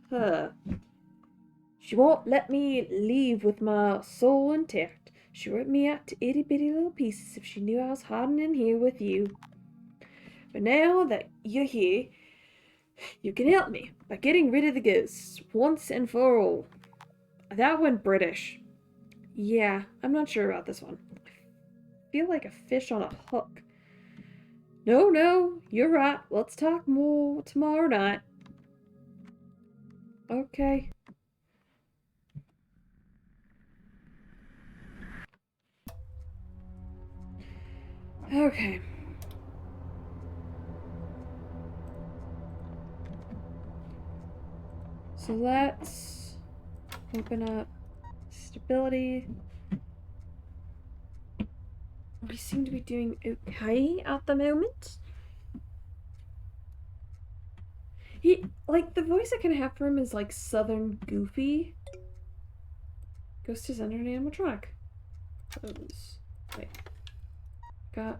her. She won't let me leave with my soul intact. She ripped me out to itty bitty little pieces if she knew I was hiding in here with you. But now that you're here, you can help me by getting rid of the ghosts once and for all. That went British. Yeah, I'm not sure about this one. I feel like a fish on a hook. No, you're right. Let's talk more tomorrow night. Okay. Okay. So let's open up stability. We seem to be doing okay at the moment. The voice I can have for him is like Southern Goofy. Ghost is under an animatronic. Pose. Wait. Got.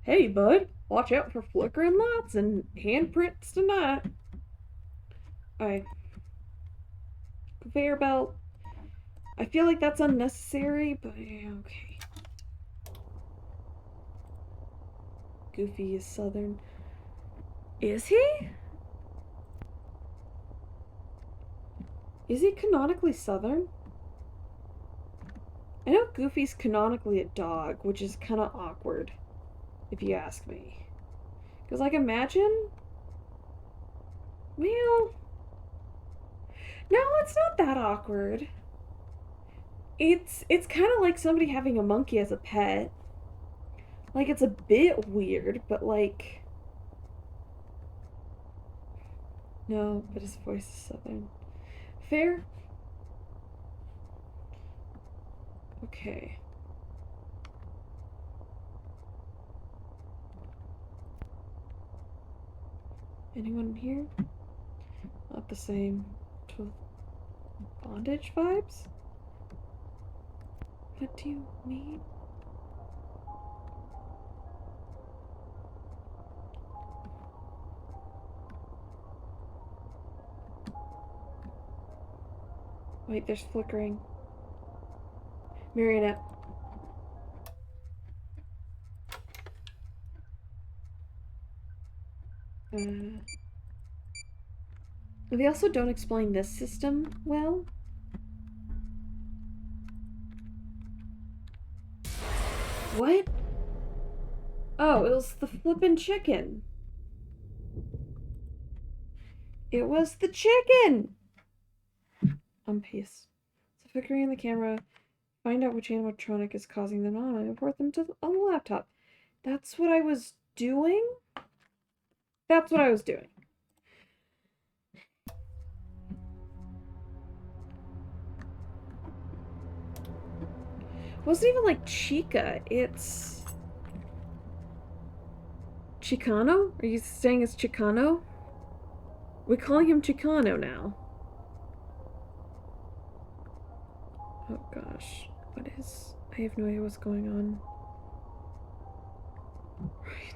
Hey, bud. Watch out for flickering lights and handprints tonight. Alright. Conveyor belt. I feel like that's unnecessary, but okay. Goofy is Southern. Is he? Is he canonically Southern? I know Goofy's canonically a dog, which is kind of awkward, if you ask me. Because, imagine... Well... No, it's not that awkward. It's kind of like somebody having a monkey as a pet. It's a bit weird, but, No, but his voice is Southern. Fair? Okay. Anyone here? Not the same. Bondage vibes? What do you mean? Wait, there's flickering. Marionette. They also don't explain this system well. What? Oh, it was the flippin' chicken. It was the chicken! I'm pissed. So flickering in the camera, find out which animatronic is causing them on and import them on the laptop. That's what I was doing? That's what I was doing. It wasn't even like Chica, it's... Chicano? Are you saying it's Chicano? We're calling him Chicano now. Oh gosh. What is... I have no idea what's going on. Right.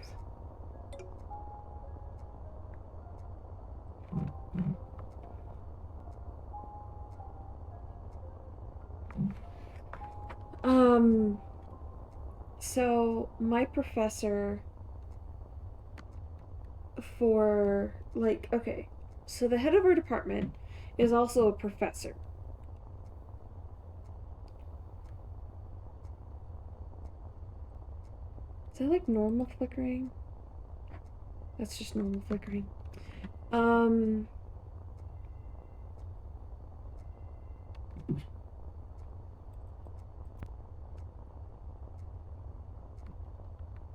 So my professor for, like, okay, so the head of our department is also a professor. Is that like normal flickering? That's just normal flickering.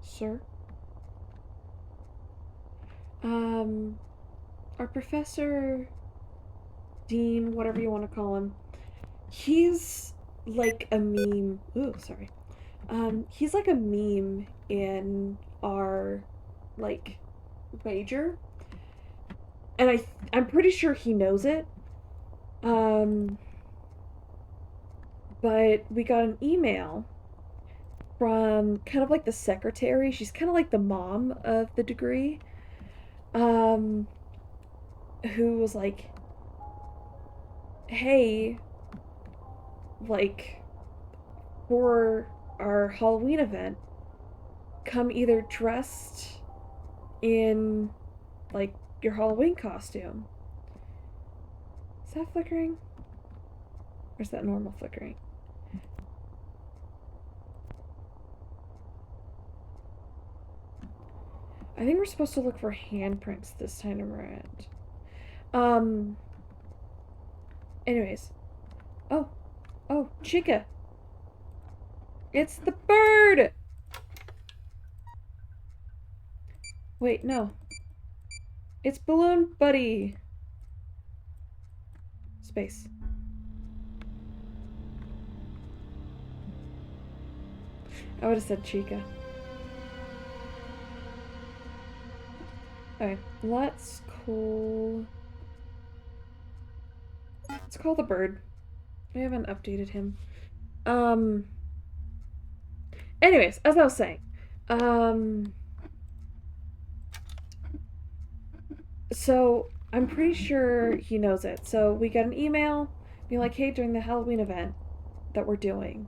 Sir? Our professor, dean, whatever you want to call him, he's like a meme. Ooh, sorry. He's like a meme in our, like, major. And I'm pretty sure he knows it. But we got an email from kind of like the secretary. She's kind of like the mom of the degree. Who was like, hey, like, for our Halloween event, come either dressed in, like, your Halloween costume. Is that flickering? Or is that normal flickering? I think we're supposed to look for handprints this time around. Anyways. Oh, Chica. It's the bird! Wait, no. It's Balloon Buddy. Space. I would have said Chica. Okay, let's call the bird. I haven't updated him. Anyways, as I was saying, so I'm pretty sure he knows it. So we got an email being like, hey, during the Halloween event that we're doing,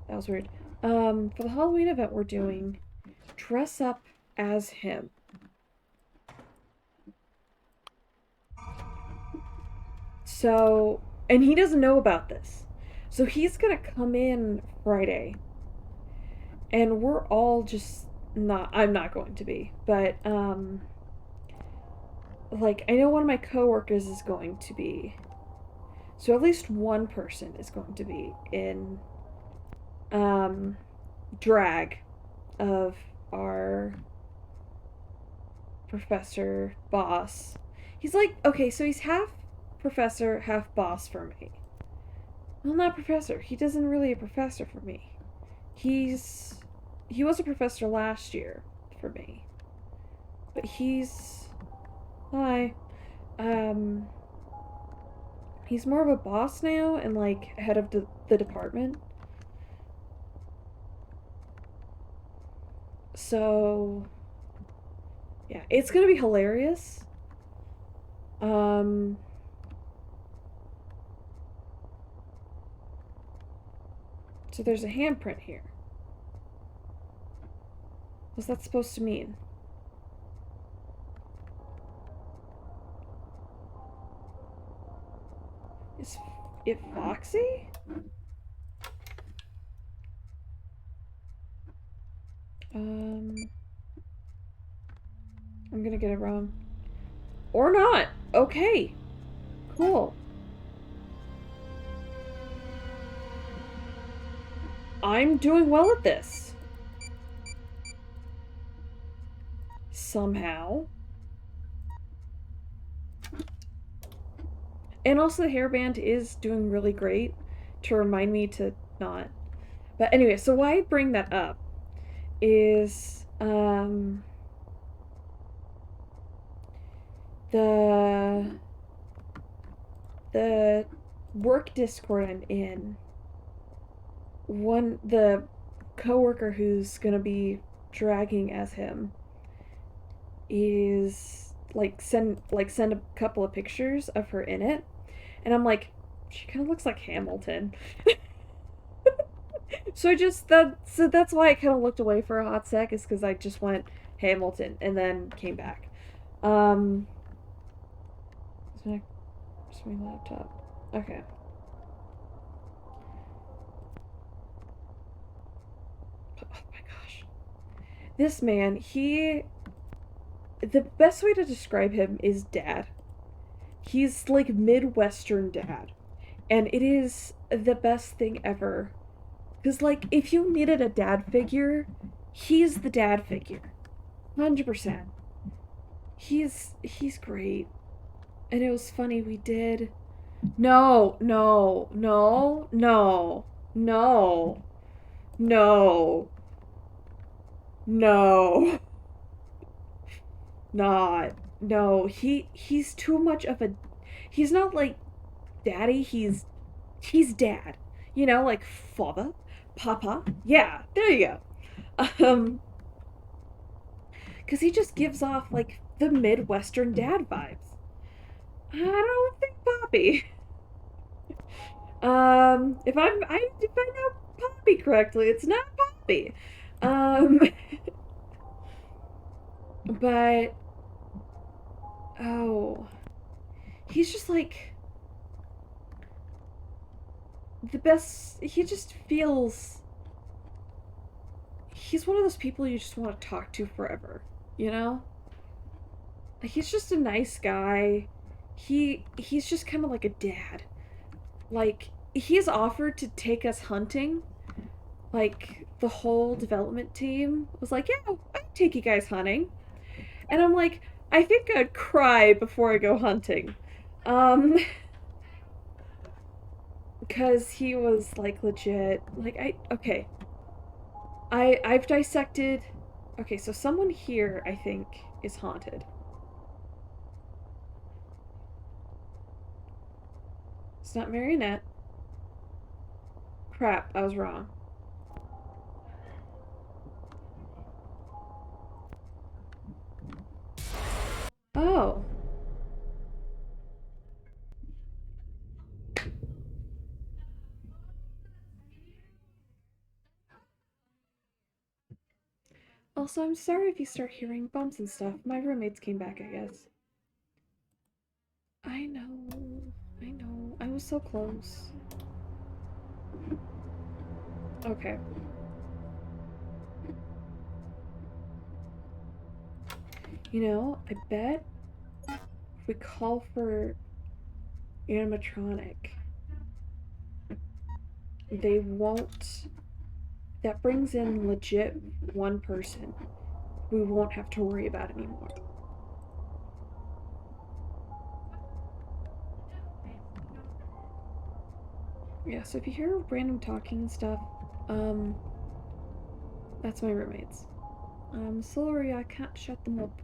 that was weird. For the Halloween event we're doing, dress up as him. So, and he doesn't know about this. So he's gonna come in Friday. And we're all just not, I'm not going to be, but, like, I know one of my coworkers is going to be. So at least one person is going to be in, drag of our professor boss. He's like, okay, so he's half professor, half boss for me. Well, not professor. He isn't really a professor for me. He was a professor last year for me. But hi. Um, he's more of a boss now and like head of the department. So yeah, it's gonna be hilarious. So there's a handprint here. What's that supposed to mean? Is it Foxy? I'm gonna get it wrong. Or not. Okay. Cool. I'm doing well at this. Somehow. And also the hairband is doing really great to remind me to not. But anyway, so why I bring that up is the work Discord I'm in, the coworker who's gonna be dragging as him is send a couple of pictures of her in it, and I'm like, she kind of looks like Hamilton. So that's why I kind of looked away for a hot sec, is because I just went Hamilton and then came back. Where's my laptop? Okay. Oh my gosh. This man, the best way to describe him is dad. He's like Midwestern dad. And it is the best thing ever. Because, like, if you needed a dad figure, he's the dad figure. 100%. He's great. And it was funny, we did... No. Not. No, he's too much of a... He's not like daddy, he's dad. You know, like father, papa. Yeah, there you go. Because he just gives off like the Midwestern dad vibes. I don't think Poppy. If I know Poppy correctly, it's not Poppy. But oh, he's just like the best. He just feels. He's one of those people you just want to talk to forever, you know? He's just a nice guy. He's just kind of like a dad. Like, he's offered to take us hunting. Like, the whole development team was like, yeah, I'd take you guys hunting. And I'm like, I think I'd cry before I go hunting. Because he was, like, legit. Like, okay. I've dissected... Okay, so someone here, I think, is haunted. It's not Marionette. Crap, I was wrong. Oh. Also, I'm sorry if you start hearing bumps and stuff. My roommates came back, I guess. I know. I was so close. Okay. You know, I bet if we call for animatronic, they won't... That brings in legit one person we won't have to worry about anymore. Yeah, so if you hear random talking and stuff, that's my roommates. Sorry, I can't shut them up.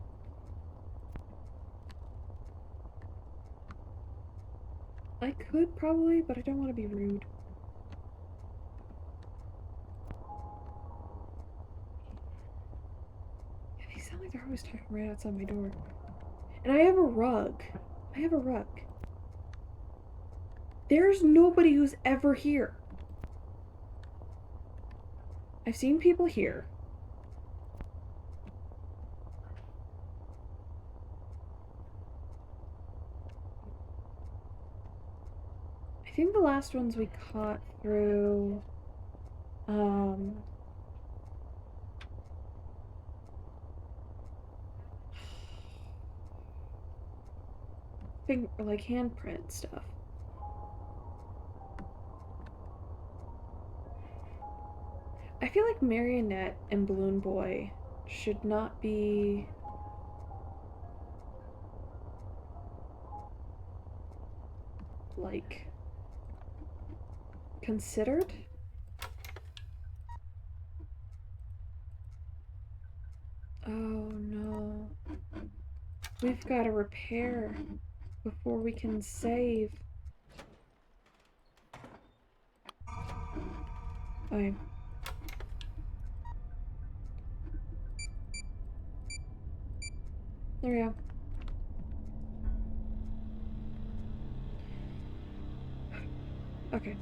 I could probably, but I don't want to be rude. Yeah, they sound like they're always talking right outside my door. And I have a rug. I have a rug. There's nobody who's ever here. I've seen people here. I think the last ones we caught through, like handprint stuff. I feel like Marionette and Balloon Boy should not be like considered. Oh no. We've got to repair before we can save. Okay. There we go. Okay.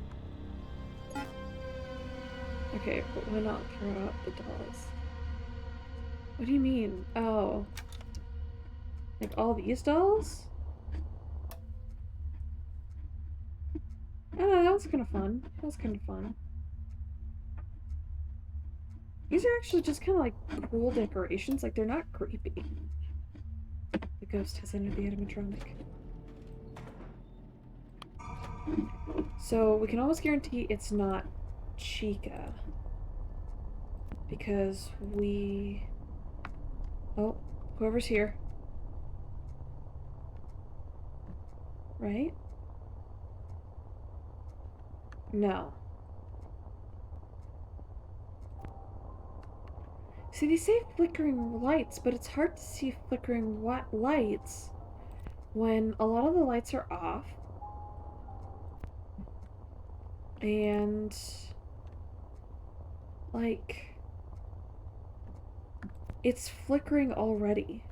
Okay, but why not throw out the dolls? What do you mean? Oh. Like all these dolls? Oh, that was kind of fun. That was kind of fun. These are actually just kind of like cool decorations. Like, they're not creepy. The ghost has entered the animatronic. So, we can almost guarantee it's not Chica. Because we... Oh, whoever's here. Right? No. See, they say flickering lights, but it's hard to see flickering lights when a lot of the lights are off. And... like... it's flickering already.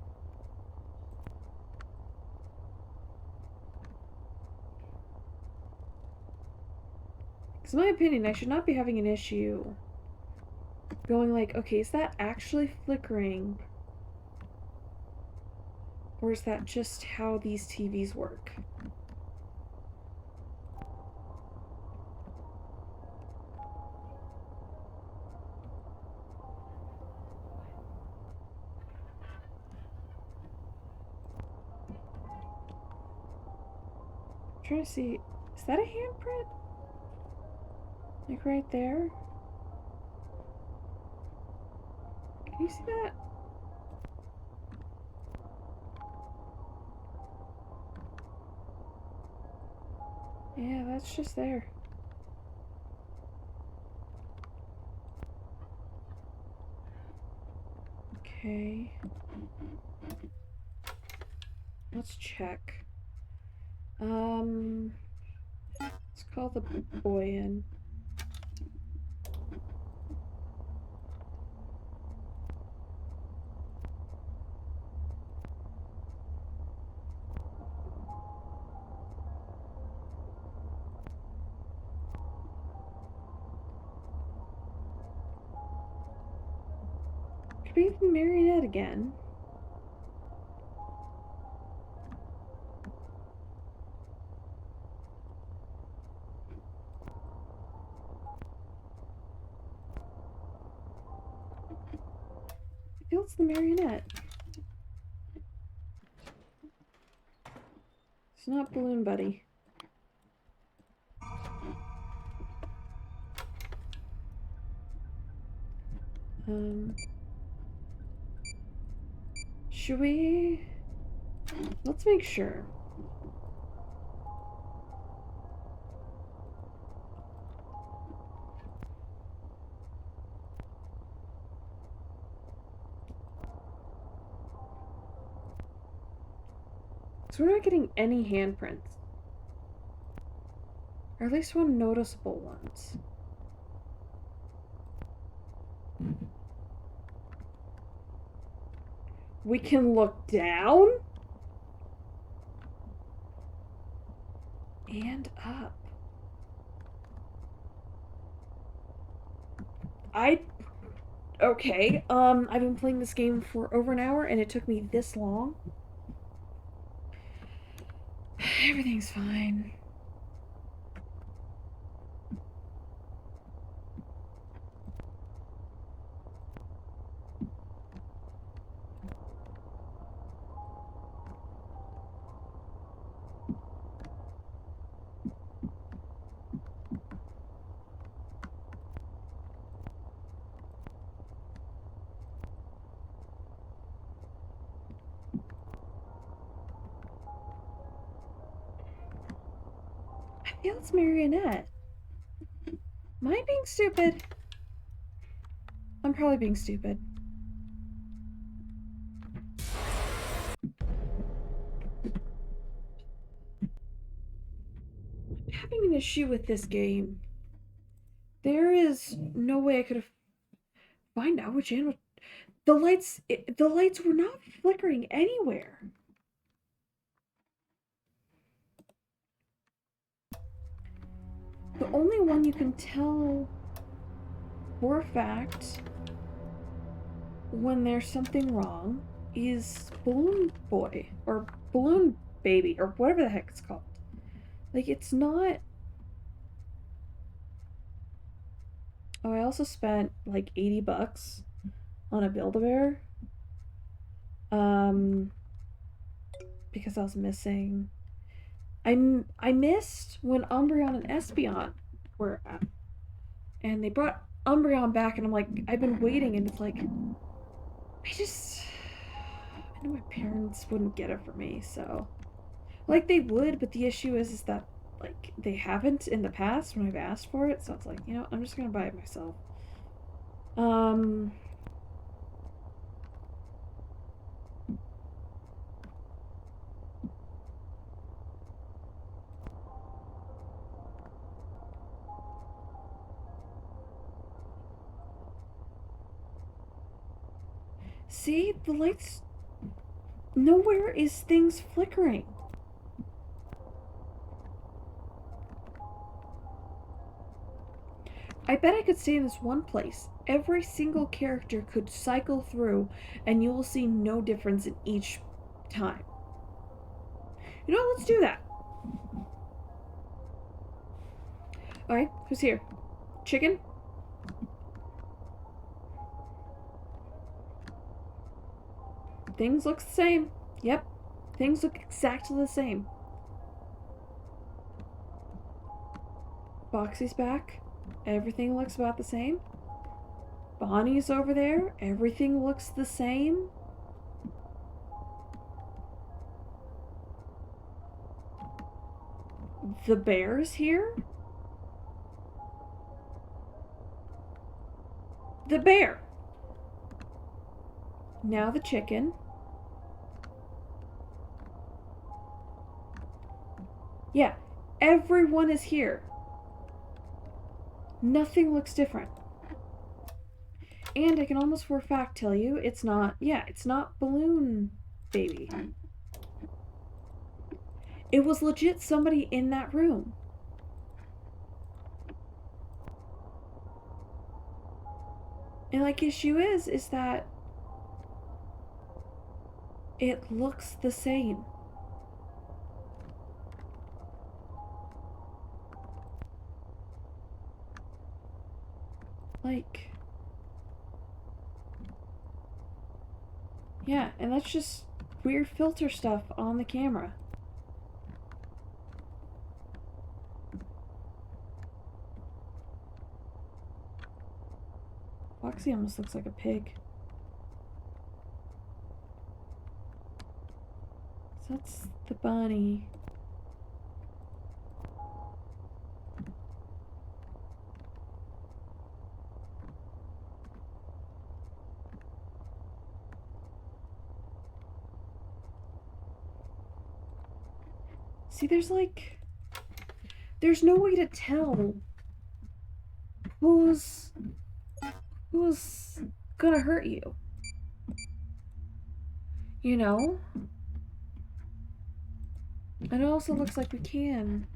Because in my opinion, I should not be having an issue going like, okay, is that actually flickering? Or is that just how these TVs work? I'm trying to see, is that a handprint? Like right there? Can you see that? Yeah, that's just there. Okay. Let's check. Let's call the boy in. Could be the Marionette again. I feel it's the Marionette. It's not Balloon Buddy. Should we... let's make sure. So we're not getting any handprints. Or at least one noticeable ones. We can look down? And up. Okay, I've been playing this game for over an hour and it took me this long. Everything's fine. I feel it's Marionette. Am I being stupid? I'm probably being stupid. I'm having an issue with this game. There is no way I could have find out which animal. The lights were not flickering anywhere. The only one you can tell for a fact when there's something wrong is Balloon Boy or Balloon Baby or whatever the heck it's called. Like, it's not. Oh, I also spent like $80 on a Build-A-Bear. Because I was missing. I missed when Umbreon and Espeon were at, and they brought Umbreon back, and I'm like, I've been waiting, and it's like, I know my parents wouldn't get it for me, so, like, they would, but the issue is that, like, they haven't in the past when I've asked for it, so it's like, you know, I'm just gonna buy it myself. See, the lights, nowhere is things flickering. I bet I could stay in this one place. Every single character could cycle through, and you will see no difference in each time. You know what? Let's do that. Alright, who's here? Chicken? Things look the same. Yep. Things look exactly the same. Foxy's back. Everything looks about the same. Bonnie's over there. Everything looks the same. The bear's here. The bear. Now the chicken. Yeah, everyone is here. Nothing looks different. And I can almost for a fact tell you it's not, it's not Balloon Baby. It was legit somebody in that room. And like, issue is that it looks the same. Like, yeah, and that's just weird filter stuff on the camera. Foxy almost looks like a pig. So that's the bunny. See, there's no way to tell who's gonna hurt you. You know? And it also looks like we can.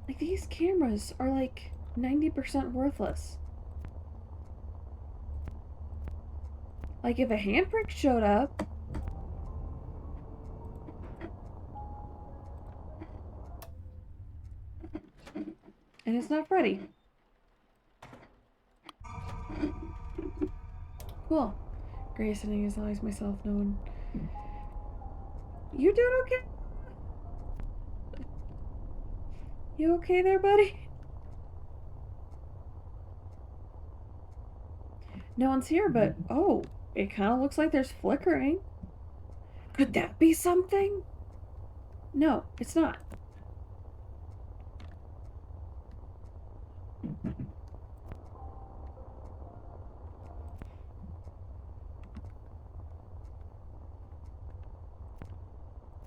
Like, these cameras are like 90% worthless. Like, if a handprint showed up, and it's not Freddy. Cool. Grace, and I use always myself known. You doing okay? You okay there, buddy? No one's here, but oh, it kind of looks like there's flickering. Could that be something? No, it's not.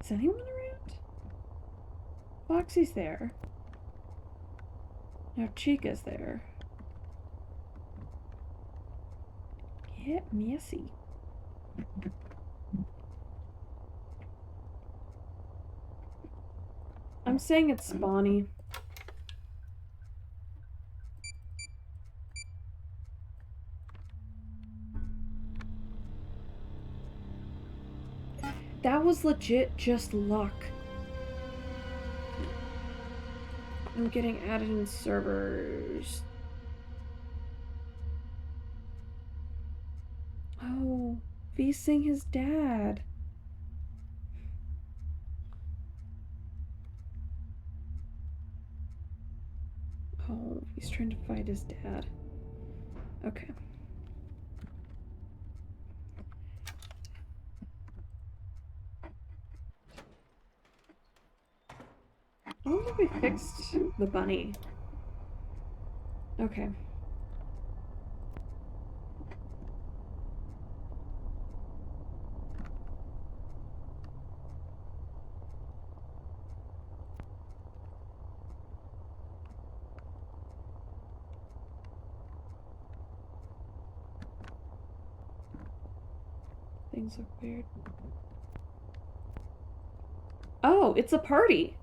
Is anyone around? Foxy's there. Now Chica's there. Get messy. I'm saying it's spawny. That was legit just luck. I'm getting added in servers. Oh, V's seeing his dad. Oh, he's trying to fight his dad. Okay. I wonder if we fixed the bunny. Okay. Things look weird. Oh, it's a party.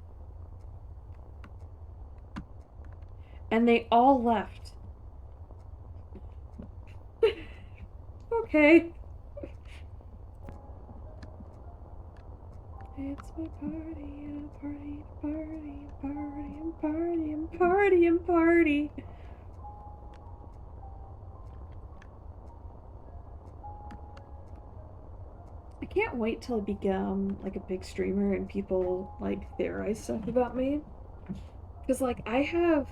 And they all left. Okay. It's my party, and a party, party, party, and party, and party, and party. I can't wait till I become like a big streamer and people like theorize stuff about me. Cause like I have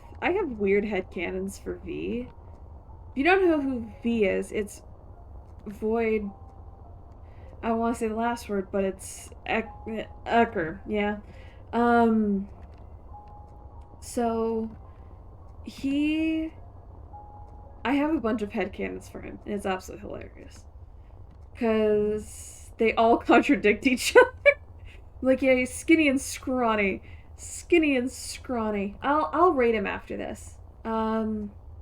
weird headcanons for V. If you don't know who V is, it's Void. I don't want to say the last word, but it's Ecker, yeah. Um, so he, I have a bunch of headcanons for him, and it's absolutely hilarious. Because they all contradict each other. Like, yeah, he's skinny and scrawny. Skinny and scrawny. I'll rate him after this.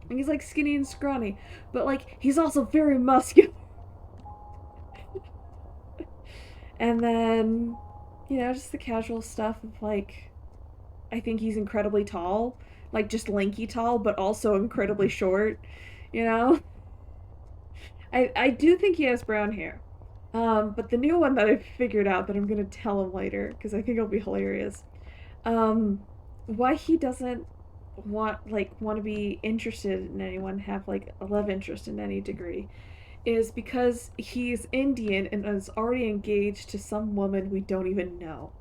He's like skinny and scrawny, but like he's also very muscular. And then, you know, just the casual stuff of like, I think he's incredibly tall, like just lanky tall, but also incredibly short. You know, I do think he has brown hair. But the new one that I figured out that I'm gonna tell him later because I think it'll be hilarious. Um, why he doesn't want to be interested in anyone, have like a love interest in any degree, is because he's Indian and is already engaged to some woman we don't even know.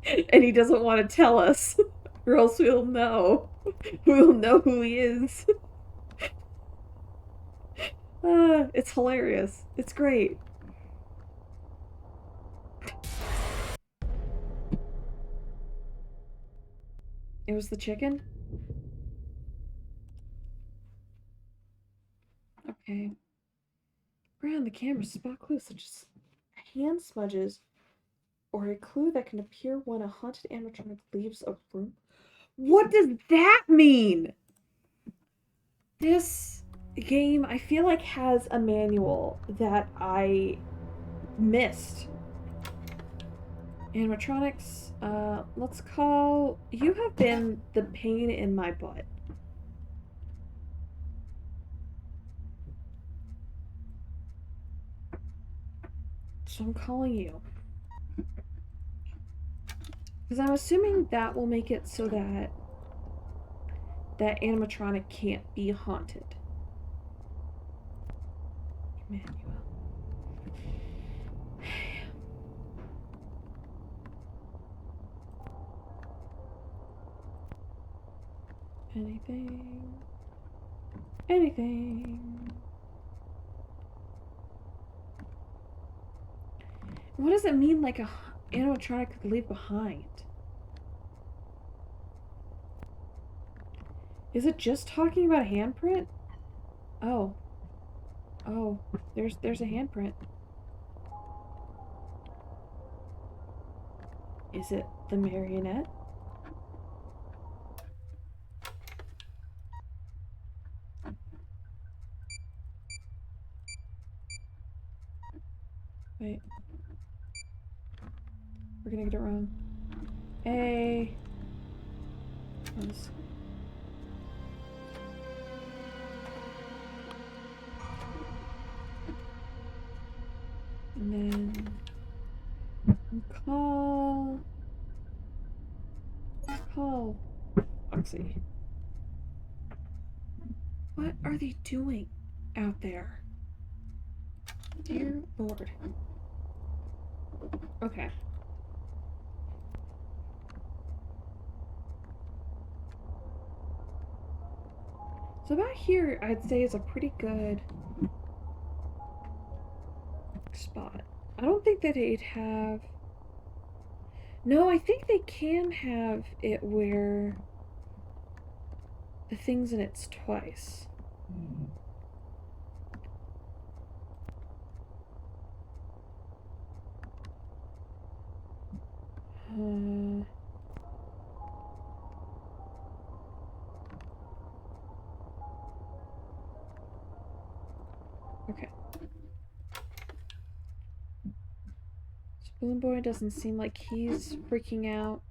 And he doesn't want to tell us, or else we'll know. We'll know who he is. It's hilarious. It's great. It was the chicken? Okay. Around the camera, spot clues such as hand smudges or a clue that can appear when a haunted animatronic leaves a room. What does that mean? This game, I feel like, has a manual that I missed. Animatronics, let's call... You have been the pain in my butt. So I'm calling you. Because I'm assuming that will make it so that that animatronic can't be haunted. Emmanuel. Anything. Anything. What does it mean, like, a animatronic could leave behind? Is it just talking about a handprint? Oh. Oh, there's a handprint. Is it the marionette? Wait. We're gonna get it wrong. A. And then call Oxy. What are they doing out there? Dear Lord. Okay. So about here, I'd say is a pretty good spot. I don't think that they'd have... No, I think they can have it where the thing's in it's twice. Okay. Balloon Boy doesn't seem like he's freaking out.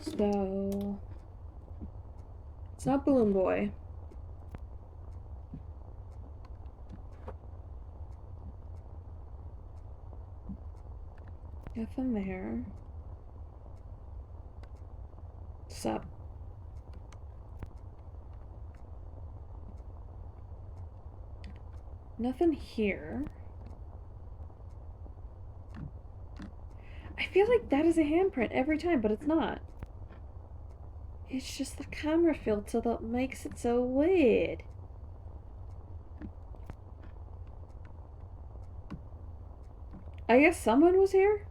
So... It's not Balloon Boy. Nothing there. Sup? Nothing here. I feel like that is a handprint every time, but it's not. It's just the camera filter that makes it so weird. I guess someone was here?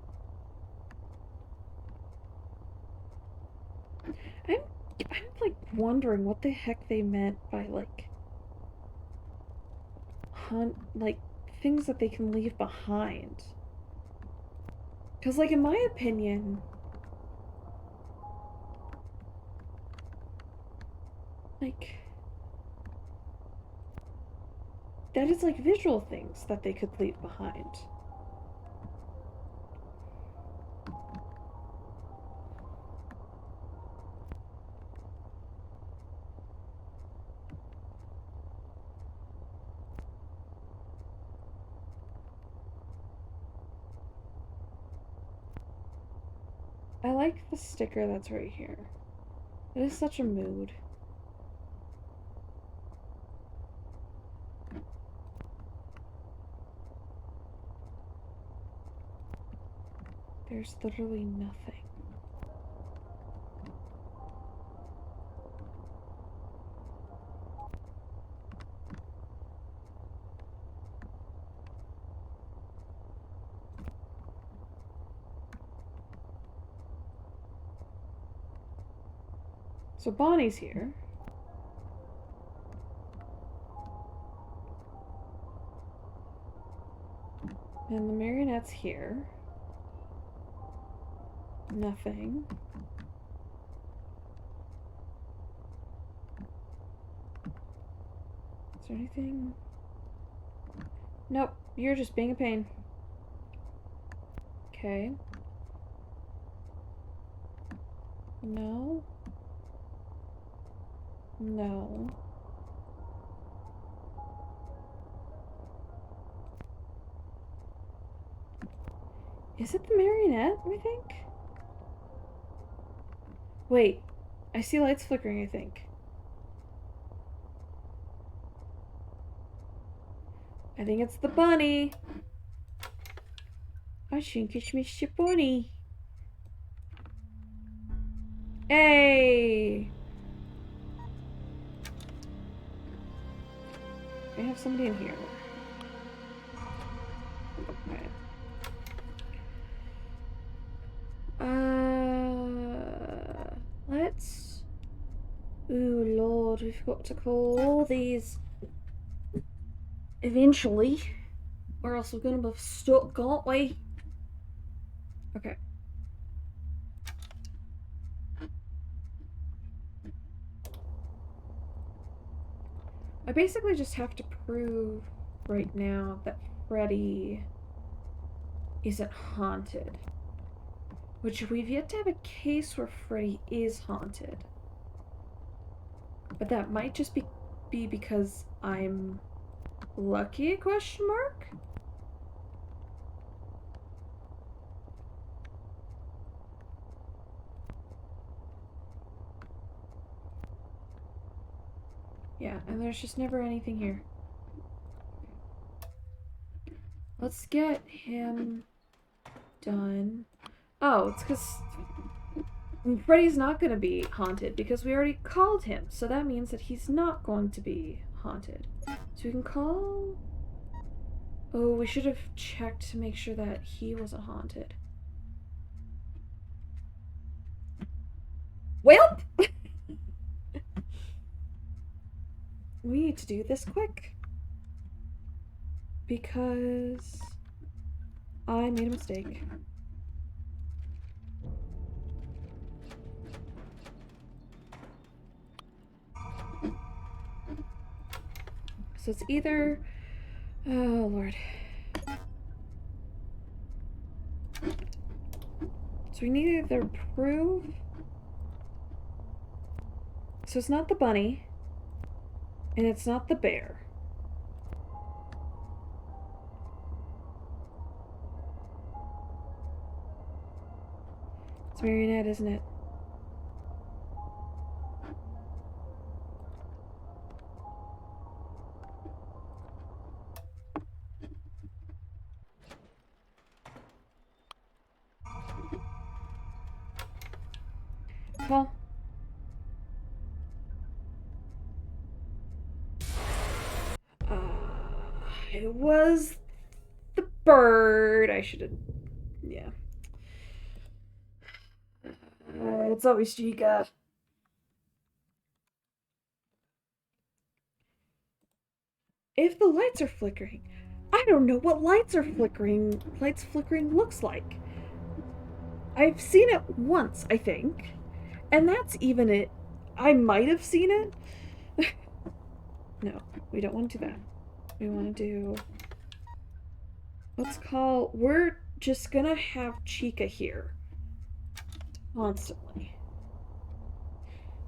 I'm like wondering what the heck they meant by like like things that they can leave behind. Cause like in my opinion, like that is like visual things that they could leave behind. I like the sticker that's right here. It is such a mood. There's literally nothing. So Bonnie's here. And the marionette's here. Nothing. Is there anything? Nope, you're just being a pain. Okay. No. No. Is it the marionette, we think? Wait, I see lights flickering, I think. I think it's the bunny. I think it's Mr. Bunny. Hey! I have somebody in here. Okay. Let's... Ooh, Lord, we've got to call all these eventually, or else we're gonna be stuck, aren't we? Okay. I basically just have to prove right now that Freddy isn't haunted. Which we've yet to have a case where Freddy is haunted. But that might just be because I'm lucky, question mark? Yeah, and there's just never anything here. Let's get him done. Oh, it's because Freddy's not going to be haunted because we already called him. So that means that he's not going to be haunted. So we can call... Oh, we should have checked to make sure that he wasn't haunted. Well, we need to do this quick. Because I made a mistake. So it's either... Oh, Lord. So we need to either prove... So it's not the bunny. And it's not the bear. It's marionette, isn't it? Well... it was the bird. I should have... Yeah. It's always Chica. If the lights are flickering, I don't know what lights flickering looks like. I've seen it once, I think. And that's even it. I might have seen it. No, we don't want to do that. We want to do... We're just gonna have Chica here. Constantly.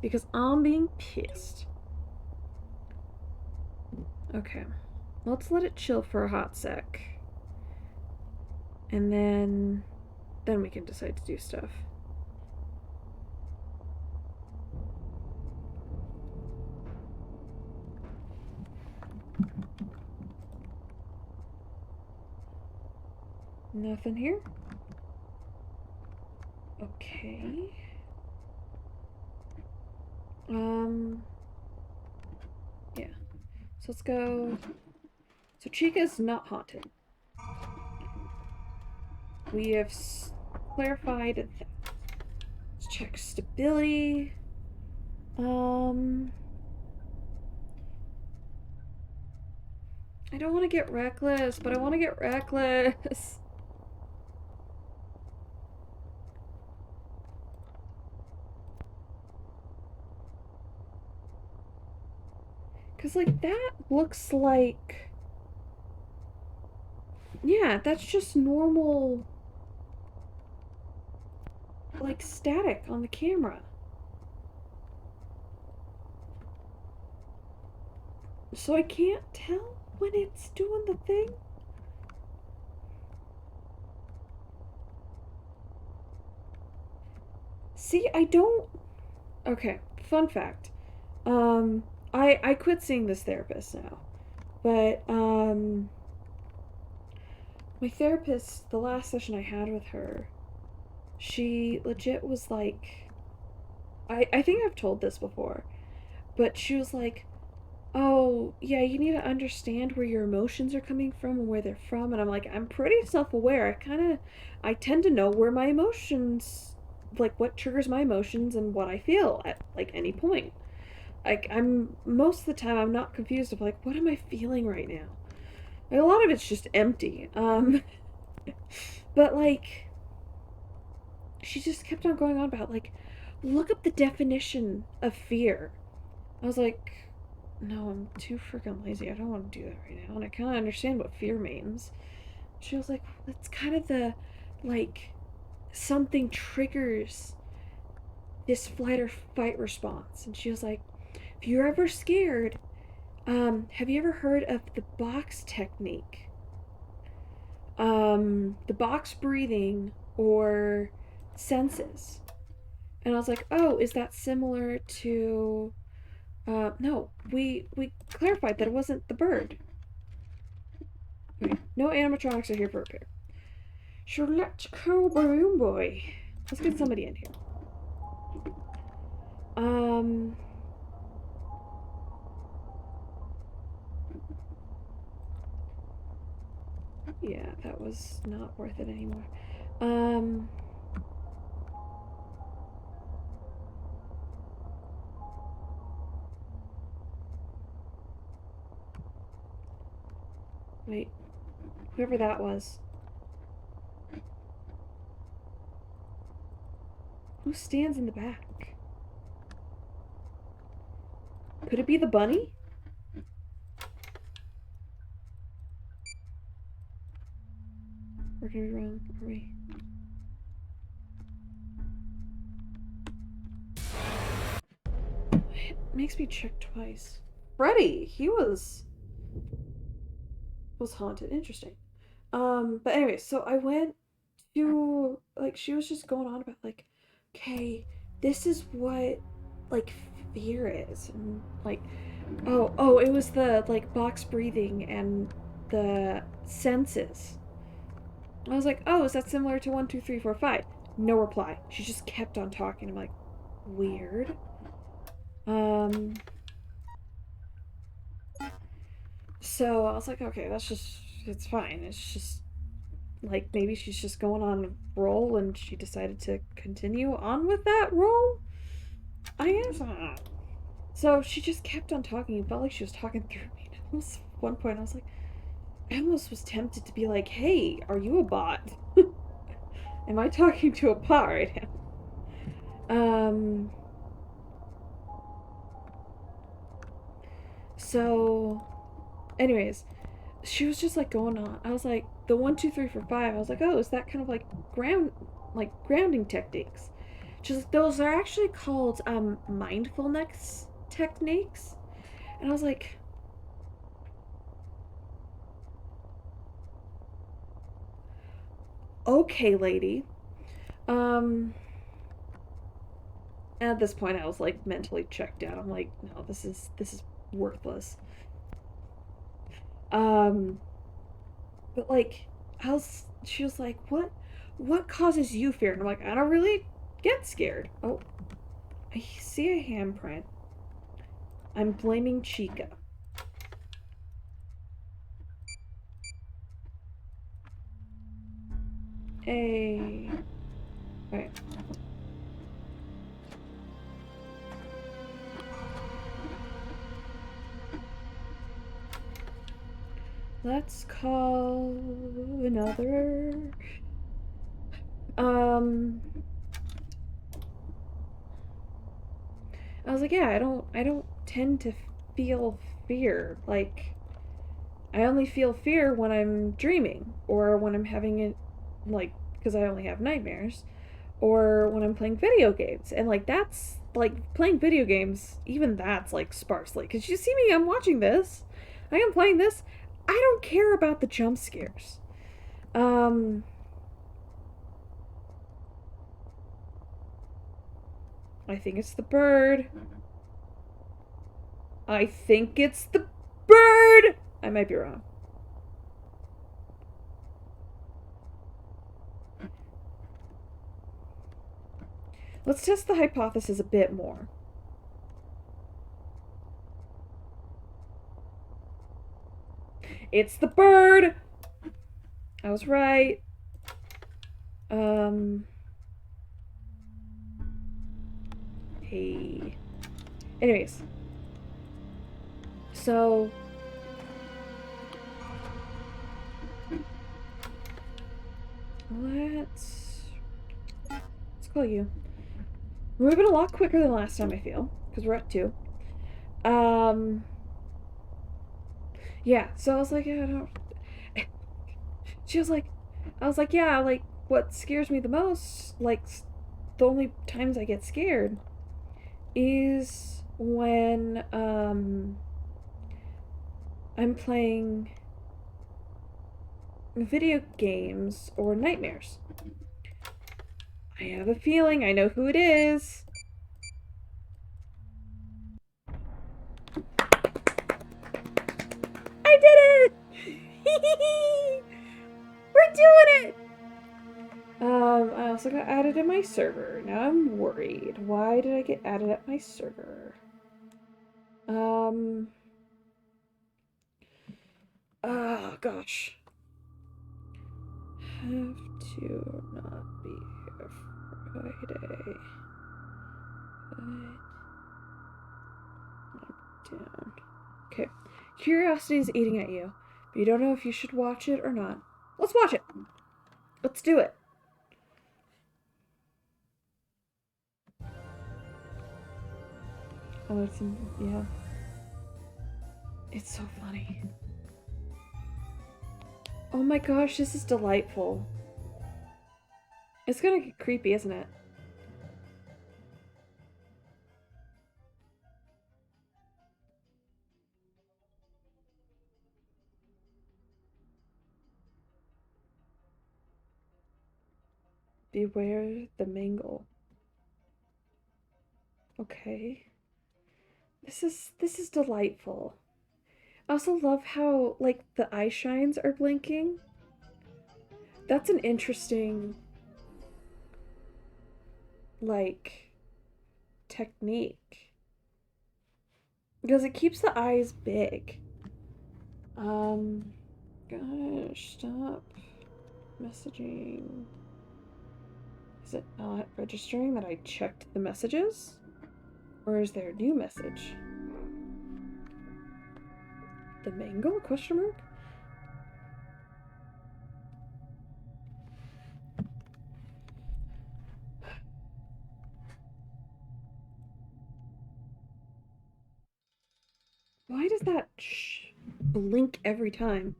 Because I'm being pissed. Okay. Let's let it chill for a hot sec. And then we can decide to do stuff. Nothing here. Okay. Yeah. So let's go. So Chica's not haunted. We have clarified that. Let's check stability. I don't want to get reckless, but I want to get reckless. Because, like, that looks like... Yeah, that's just normal, like, static on the camera. So I can't tell when it's doing the thing. See, I don't... Okay, fun fact. I quit seeing this therapist now. But, my therapist, the last session I had with her, she legit was like... I think I've told this before, but she was like, oh, yeah, you need to understand where your emotions are coming from and where they're from. And I'm like, I'm pretty self-aware. I tend to know where my emotions, like what triggers my emotions and what I feel at like any point. Like most of the time I'm not confused of like, what am I feeling right now? Like a lot of it's just empty. But like, she just kept on going on about like, look up the definition of fear. I was like, no, I'm too freaking lazy. I don't want to do that right now. And I kind of understand what fear means. She was like, it's kind of the, like, something triggers this flight or fight response. And she was like, if you're ever scared, have you ever heard of the box technique? The box breathing or senses. And I was like, oh, is that similar to... no, we clarified that it wasn't the bird. Okay, no animatronics are here for repair. So let's go, balloon boy. Let's get somebody in here. Um. Yeah, that was not worth it anymore. Um. Wait. Whoever that was. Who stands in the back? Could it be the bunny? We're gonna be wrong, are we? It makes me check twice. Freddy! He was haunted. Interesting. But anyway, so I went to like she was just going on about like, okay, this is what like fear is, and like, oh, it was the like box breathing and the senses. I was like, oh, is that similar to 1, 2, 3, 4, 5? No reply. She just kept on talking. I'm like, weird. Um. So I was like, okay, it's fine. It's just like maybe she's just going on a roll and she decided to continue on with that roll. I guess. So she just kept on talking. It felt like she was talking through me. And almost at one point, I was like, I almost was tempted to be like, hey, are you a bot? Am I talking to a bot right now? So, anyways, she was just like going on. I was like, the 1, 2, 3, 4, 5. I was like, oh, is that kind of like grounding techniques? She's like, those are actually called mindfulness techniques. And I was like, okay, lady. Um, at this point, I was like mentally checked out. I'm like, no, this is worthless. Um, but like, she was like, what causes you fear? And I'm like, I don't really get scared. Oh, I see a handprint. I'm blaming Chica. A. Alright. let's call another. I was like, yeah, I don't tend to feel fear. Like, I only feel fear when I'm dreaming or when I'm having it, like, because I only have nightmares, or when I'm playing video games. And, like, that's, like, playing video games, even that's, like, sparsely. Because you see me, I'm watching this, I am playing this, I don't care about the jump scares. I think it's the bird. I think it's the bird! I might be wrong. Let's test the hypothesis a bit more. It's the bird! I was right. Hey. Anyways. So. Let's call you. We're moving a lot quicker than last time, I feel. Because we're at 2. Yeah, so I was like, yeah, I don't. She was like, I was like, yeah, like, what scares me the most, like, the only times I get scared is when, I'm playing video games or nightmares. I have a feeling I know who it is. I did it! We're doing it! I also got added in my server. Now I'm worried. Why did I get added at my server? Oh gosh. Have to not be here Friday. But I'm down. Okay. Curiosity is eating at you, but you don't know if you should watch it or not. Let's watch it! Let's do it! Oh, it's in, yeah. It's so funny. Oh my gosh, this is delightful. It's gonna get creepy, isn't it? Beware the mangle. Okay. This is delightful. I also love how, like, the eye shines are blinking. That's an interesting, like, technique. Because it keeps the eyes big. Gosh, stop messaging. Is it not registering that I checked the messages? Or is there a new message? The mango? Question mark? Why does that blink every time?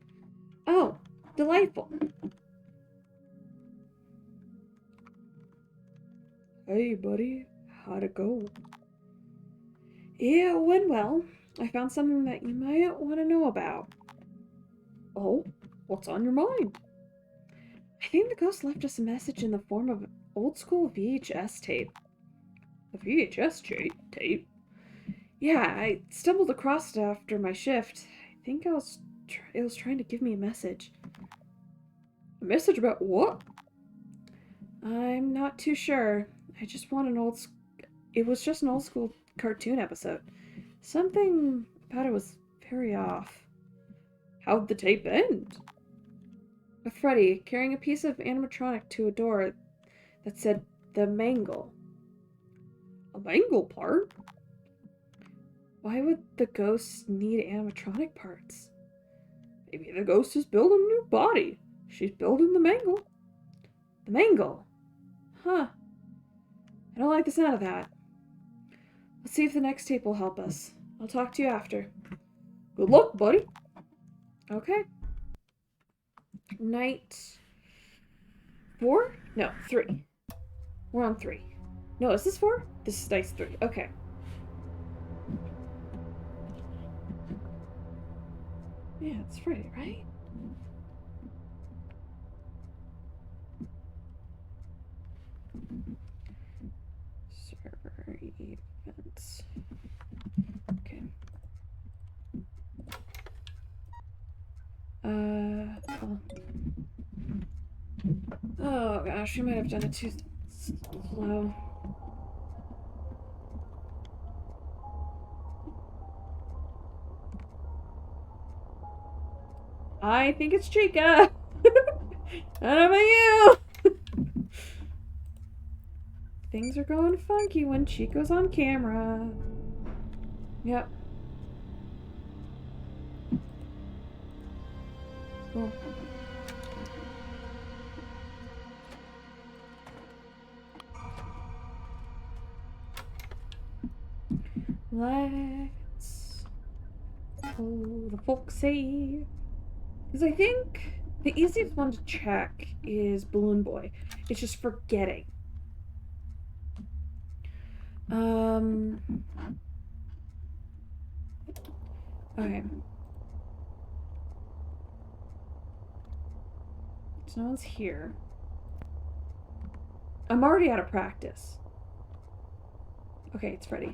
Oh, delightful. Hey, buddy. How'd it go? Yeah, it went well. I found something that you might want to know about. Oh, what's on your mind? I think the ghost left us a message in the form of an old school VHS tape. A VHS tape? Yeah, I stumbled across it after my shift. I think it was trying to give me a message. A message about what? I'm not too sure. I just want an old. It was just an old school cartoon episode. Something about it was very off. How'd the tape end? With Freddy carrying a piece of animatronic to a door that said the mangle. A mangle part? Why would the ghosts need animatronic parts? Maybe the ghost is building a new body. She's building the mangle. The mangle? Huh. I don't like the sound of that. Let's see if the next tape will help us. I'll talk to you after. Good luck, buddy. Okay. Night 4? No, 3. We're on 3. No, is this 4? This is night 3. Okay. Yeah, it's Friday, right? Server events. Okay. Oh gosh, we might have done it too slow. I think it's Chica. I don't know about you. Things are going funky when Chico's on camera. Yep. Cool. Let's pull the folksy. Because I think the easiest one to check is Balloon Boy. It's just forgetting. Okay. So no one's here. I'm already out of practice. Okay, it's Freddy.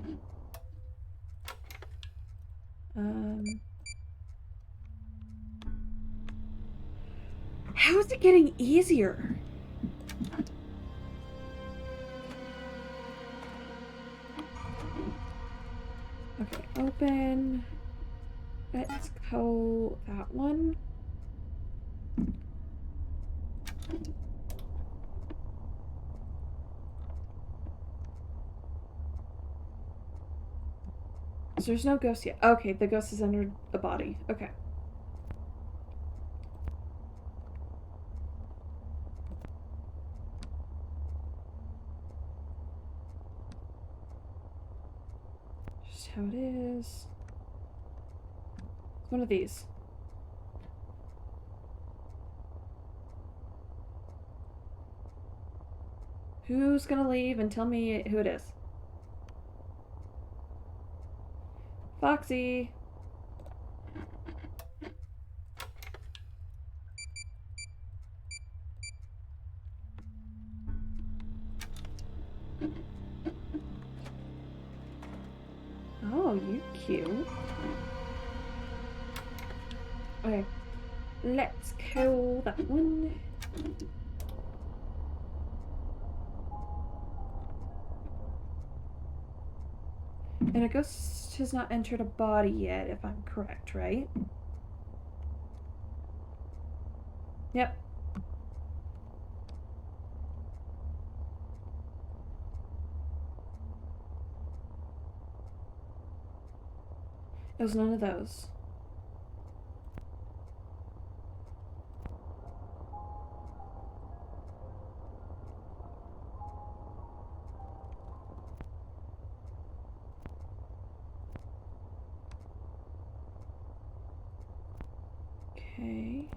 How is it getting easier? Okay, open. Let's go that one. So there's no ghost yet. Okay, the ghost is under the body. Okay. Just how it is. It's one of these. Who's gonna leave and tell me who it is? Foxy. Oh, you cute. Okay. Let's kill that one. And a ghost has not entered a body yet, if I'm correct, right? Yep. It was none of those. Okay.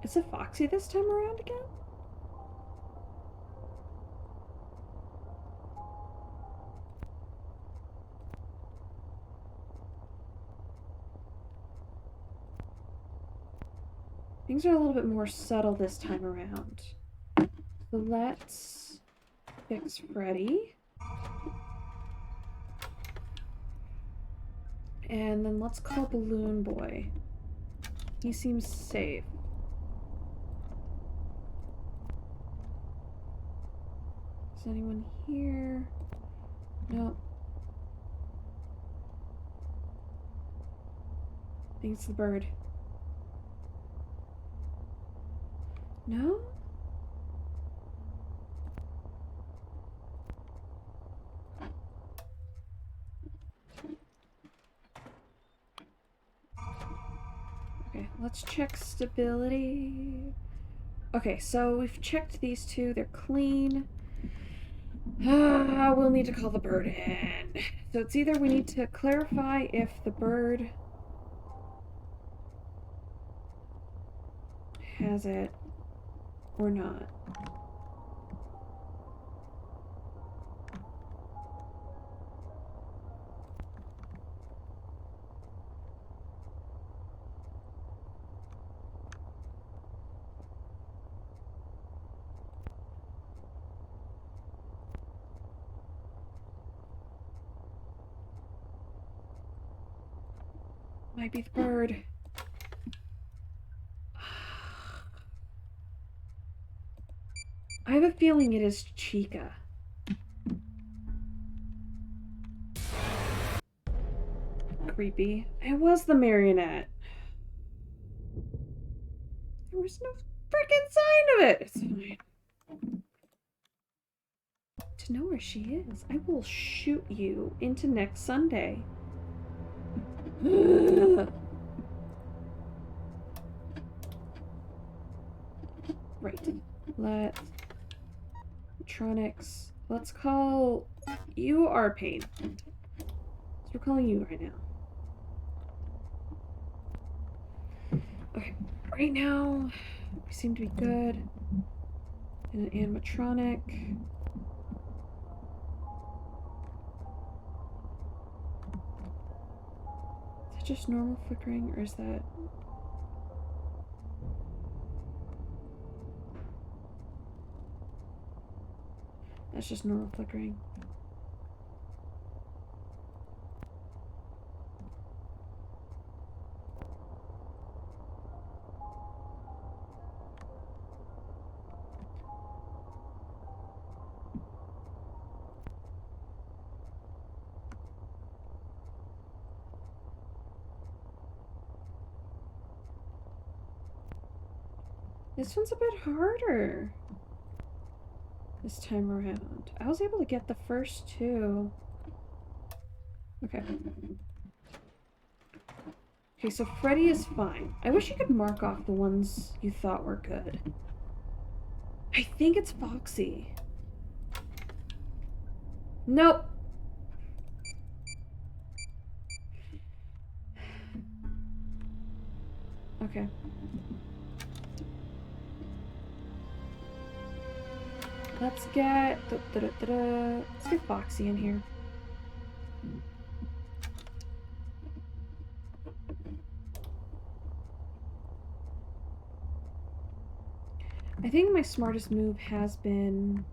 Is it Foxy this time around again? Things are a little bit more subtle this time around. So let's fix Freddy. And then let's call Balloon Boy. He seems safe. Is anyone here? No. I think it's the bird. No? Let's check stability. Okay, so we've checked these two. They're clean. We'll need to call the bird in. So it's either we need to clarify if the bird has it or not. Might be the bird. I have a feeling it is Chica. Creepy. It was the marionette. There was no freaking sign of it. It's fine. To know where she is, I will shoot you into next Sunday. Right. Let's... Electronics. Let's call... You Arpain. So we're calling you right now. Okay. Right now, we seem to be good. And an animatronic. Is that just normal flickering, or is that... That's just normal flickering. This one's a bit harder this time around. I was able to get the first two. Okay. Okay, so Freddy is fine. I wish you could mark off the ones you thought were good. I think it's Foxy. Nope. Okay. Let's get... Let's get Foxy in here. I think my smartest move has been...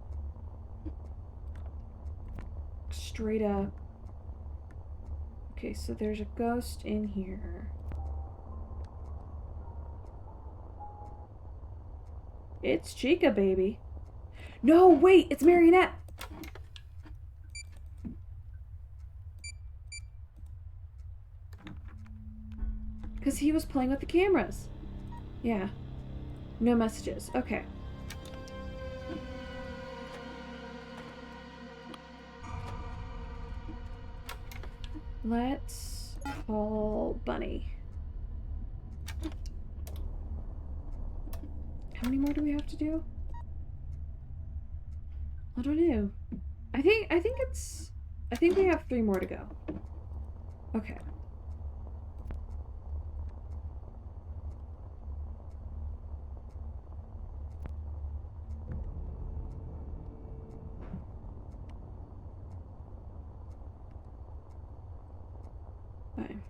straight up. Okay, so there's a ghost in here. It's Chica, baby. No, wait, it's Marionette. Because he was playing with the cameras. Yeah. No messages. Okay. Let's call Bunny. How many more do we have to do? I don't know. I think we have 3 more to go. Okay. Fine.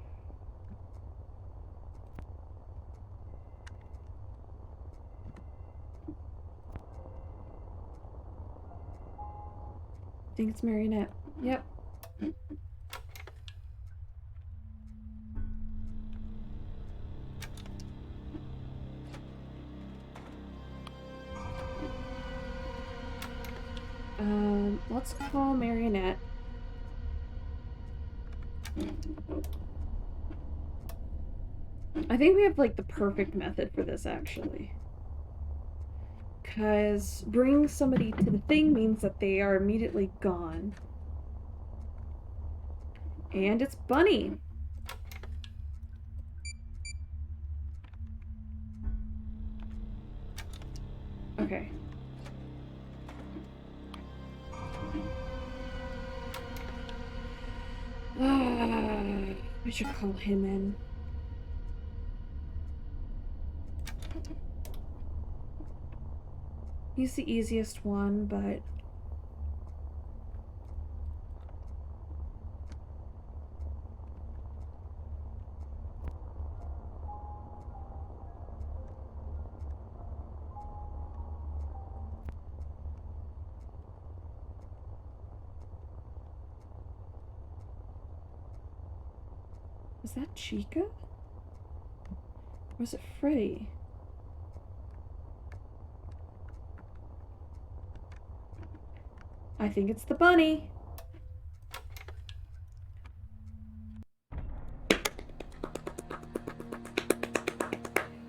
I think it's Marionette. Yep. Let's call Marionette. I think we have, like, the perfect method for this, actually. Because bringing somebody to the thing means that they are immediately gone. And it's Bunny. Okay. We should call him in. He's the easiest one, but... Was that Chica? Or was it Freddy? I think it's the bunny.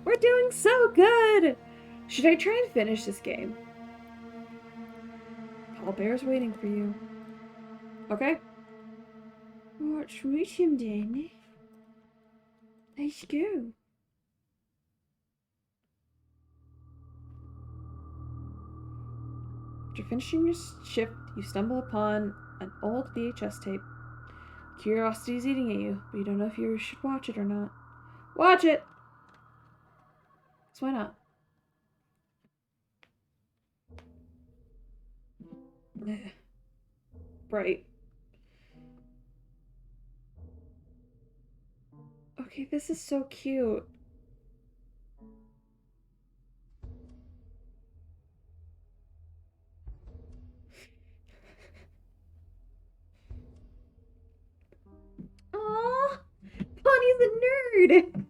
We're doing so good! Should I try and finish this game? Paul Bear's waiting for you. Okay. Watch meet him then. Let's go. After finishing your shift, you stumble upon an old VHS tape. Curiosity is eating at you, but you don't know if you should watch it or not. Watch it! Because why not? Bright. Okay, this is so cute. Aww! Bonnie's a nerd!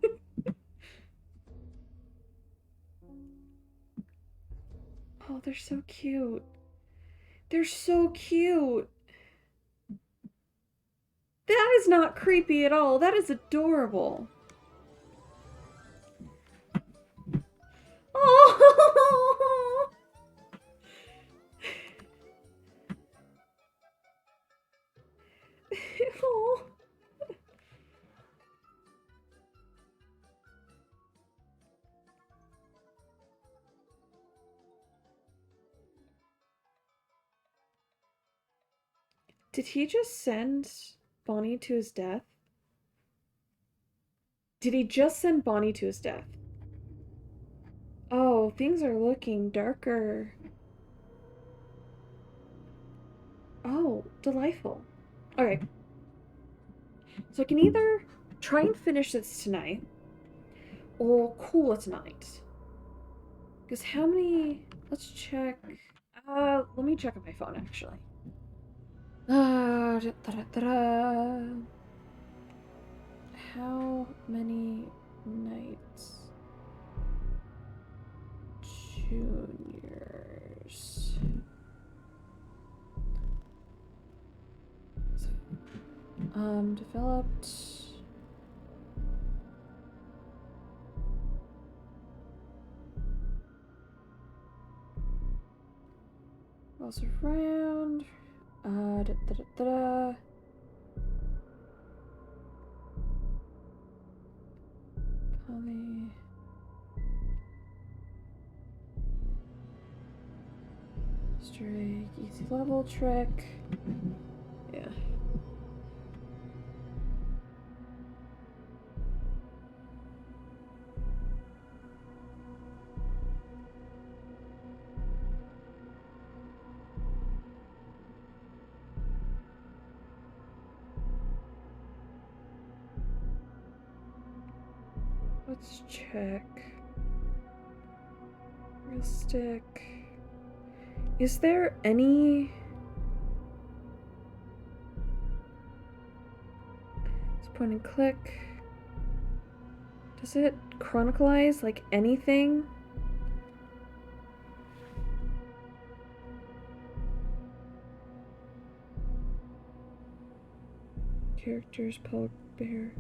Oh, they're so cute. They're so cute. That is not creepy at all. That is adorable. Oh! Oh. Did he just send Bonnie to his death? Did he just send Bonnie to his death? Oh, things are looking darker. Oh, delightful. Okay. So I can either try and finish this tonight or call it tonight. Because how many... Let's check... let me check on my phone, actually. How many nights? Juniors. Developed. Rolls around. Poly. Strike. Easy level trick. Yeah. Let's check. Realistic. Is there any... It's point and click. Does it chronicleize like anything? Characters, Paul Bear.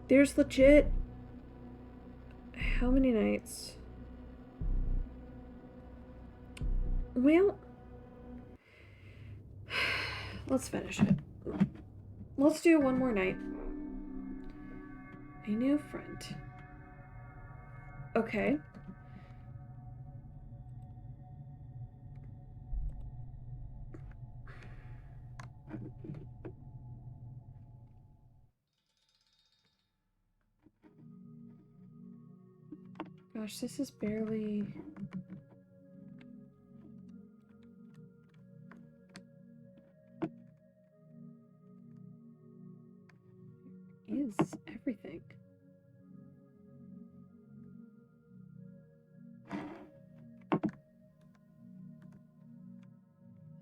There's legit... How many nights? Well... Let's finish it. Let's do one more night. A new friend. Okay. Gosh, this is barely... Is everything.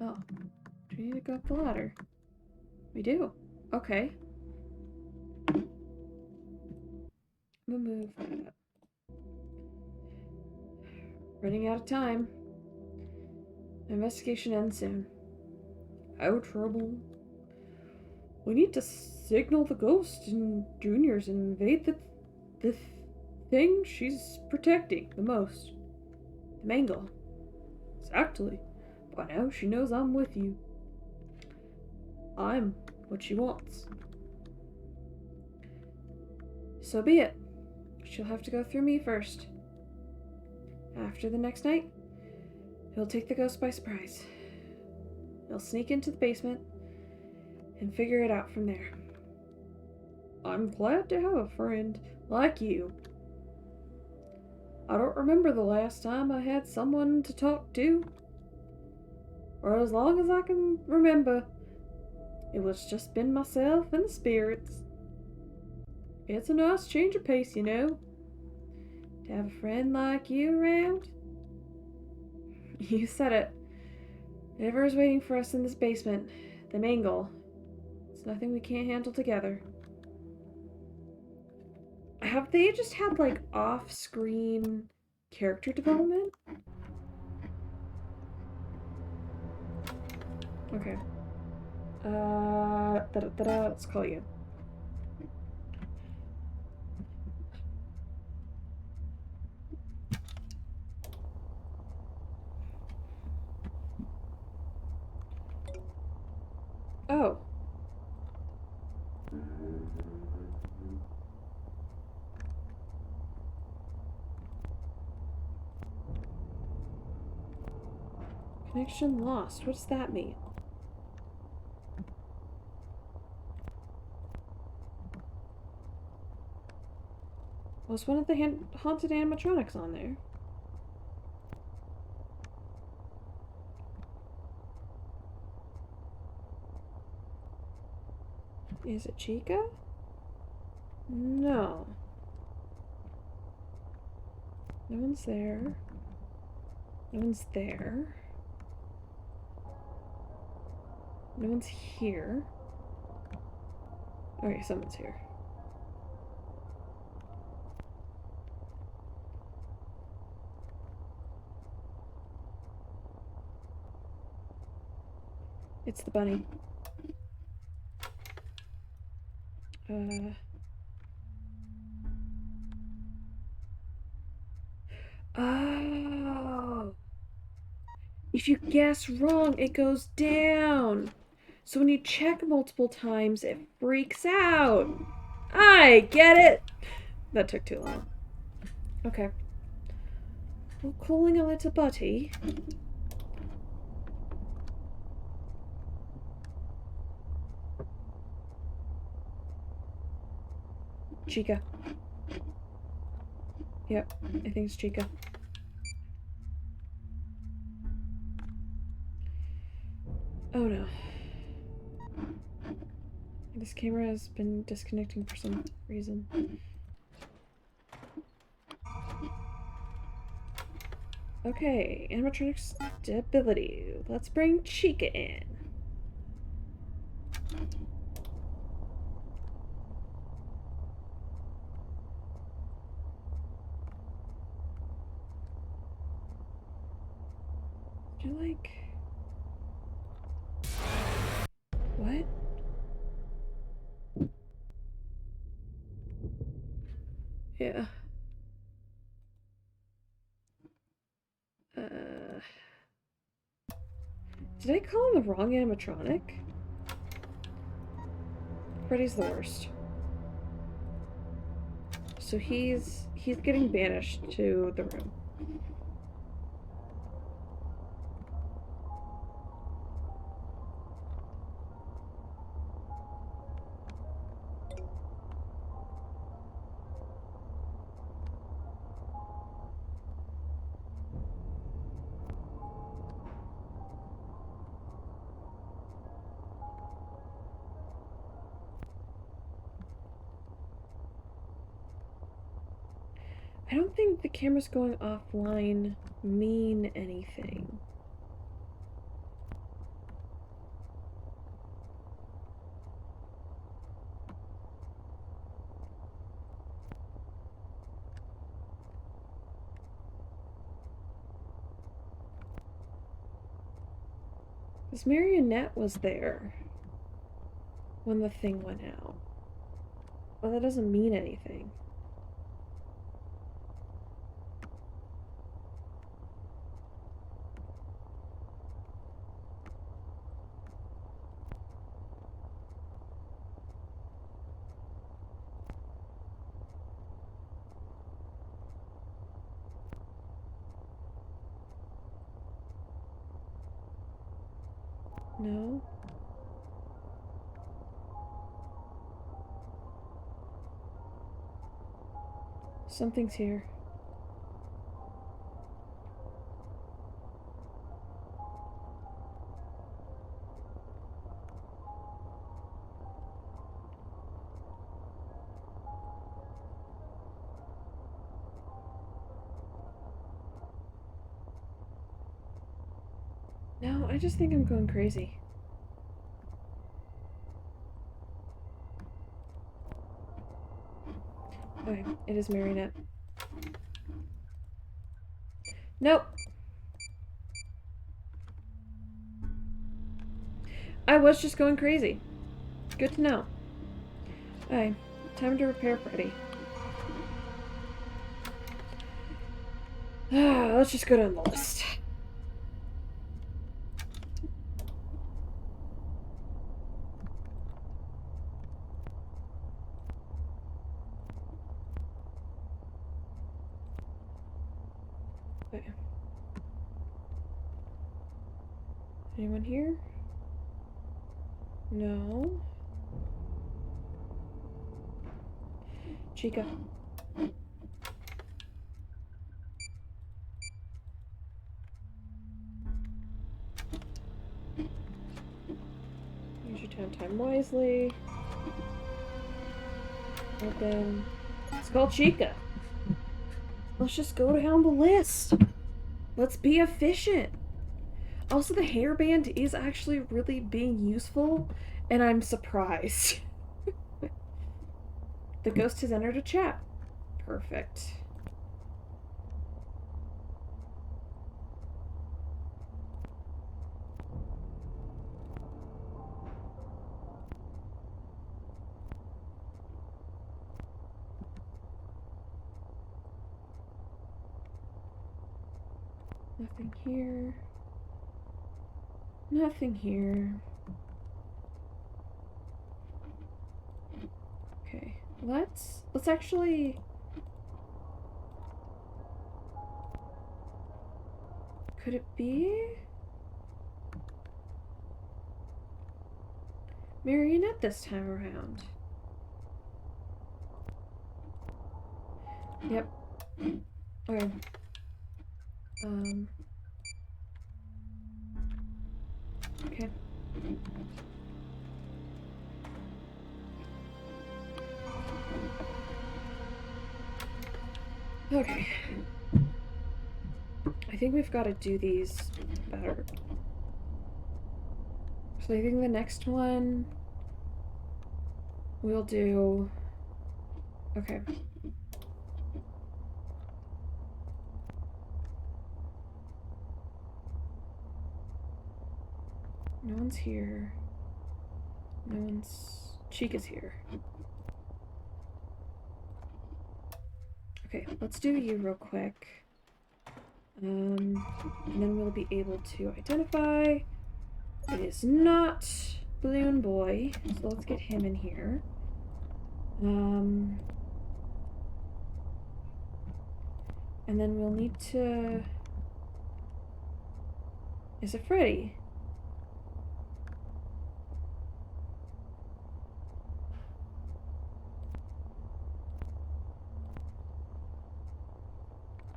Oh, do we need to go up the ladder? We do. Okay. I'm gonna move that. Running out of time. Investigation ends soon. Oh, trouble. We need to signal the ghost and juniors and invade the thing she's protecting the most. The mangle. Exactly. By now she knows I'm with you. I'm what she wants. So be it. She'll have to go through me first. After the next night, he'll take the ghost by surprise. He'll sneak into the basement and figure it out from there. I'm glad to have a friend like you. I don't remember the last time I had someone to talk to. Or as long as I can remember, it was just been myself and the spirits. It's a nice change of pace, you know. To have a friend like you around. You said it. Whatever is waiting for us in this basement, the mangle, it's nothing we can't handle together. Have they just had, like, off-screen character development? Okay. Let's call you. Oh. Connection lost. What does that mean? Was one of the haunted animatronics on there? Is it Chica? No. No one's there. No one's there. No one's here. Okay, someone's here. It's the bunny. Oh. If you guess wrong, it goes down. So when you check multiple times, it freaks out. I get it. That took too long. Okay. Well, calling a little buddy. Chica. Yep, I think it's Chica. Oh no. This camera has been disconnecting for some reason. Okay, animatronic stability. Let's bring Chica in. You're like... What? Yeah. Did I call him the wrong animatronic? Freddy's the worst. So he's getting banished to the room. I don't think the cameras going offline mean anything. This marionette was there when the thing went out. Well, that doesn't mean anything. No? Something's here. No, I just think I'm going crazy. Okay, it is marionette. Nope. I was just going crazy. Good to know. Okay, time to repair Freddy. Let's just go down the list. Okay. Anyone here? No. Chica. Use your time wisely. Open. It's called Chica. Let's just go down the list. Let's be efficient. Also, the hairband is actually really being useful, and I'm surprised. The ghost has entered a chat. Perfect. Nothing here. Nothing here. Okay, let's actually... Could it be? Marionette this time around. Yep. Okay. Okay. Okay. I think we've got to do these better. So I think the next one we'll do... Okay. No one's here. No one's... Chica's here. Okay, let's do you real quick. And then we'll be able to identify. It is not Balloon Boy, so let's get him in here. And then we'll need to... Is it Freddy?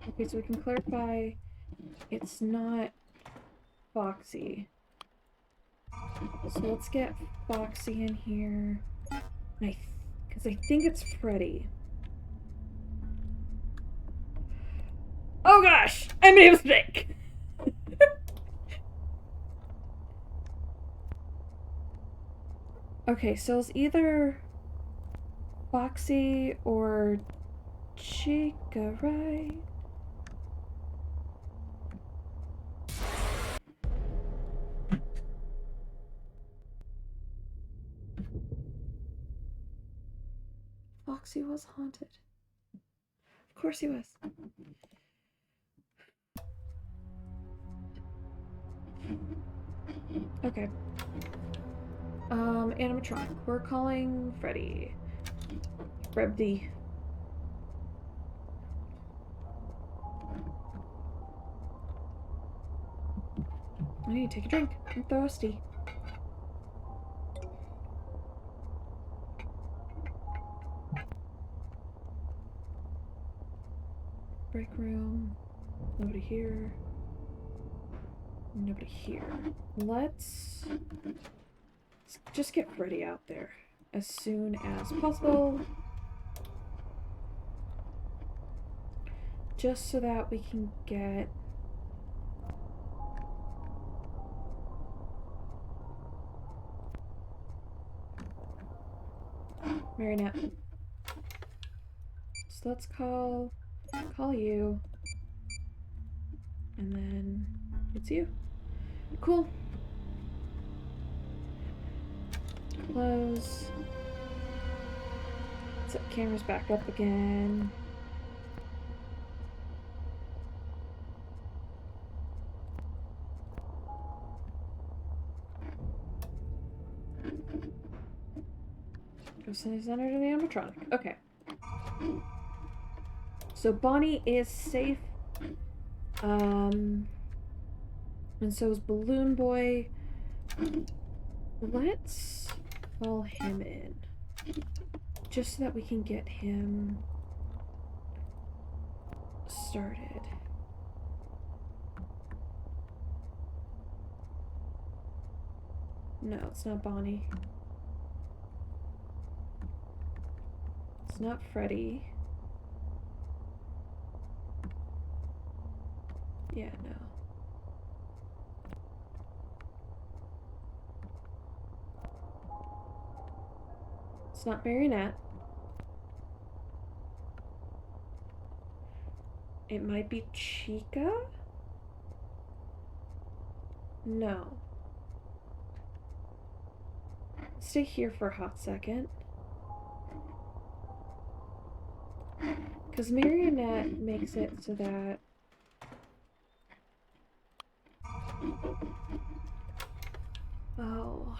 Okay, so we can clarify it's not Foxy. So let's get Foxy in here. Because I think it's Freddy. Oh gosh! I made a mistake! Okay, so it's either Foxy or Chica, right? Foxy was haunted. Of course he was. Okay. Animatronic. We're calling Freddy. Freddy. I need to take a drink. I'm thirsty. Break room. Nobody here. Nobody here. Let's just get Freddy out there as soon as possible. Just so that we can get... Marionette. So let's call you. And then it's you. Cool. Close. Set cameras back up again. Go send center to the animatronic. Okay. So Bonnie is safe. And so is Balloon Boy. Let's call him in. Just so that we can get him started. No, it's not Bonnie. It's not Freddy. Yeah, no. It's not Marionette. It might be Chica? No. Stay here for a hot second. Because Marionette makes it so that... Oh...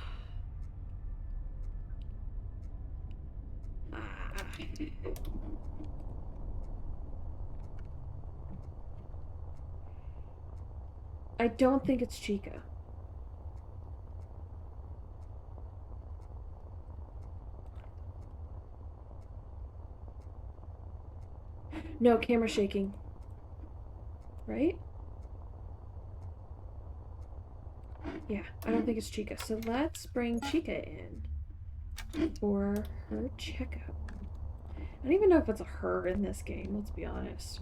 I don't think it's Chica. No, camera shaking. Right? Yeah, I don't think it's Chica. So let's bring Chica in for her checkup. I don't even know if it's a her in this game, let's be honest.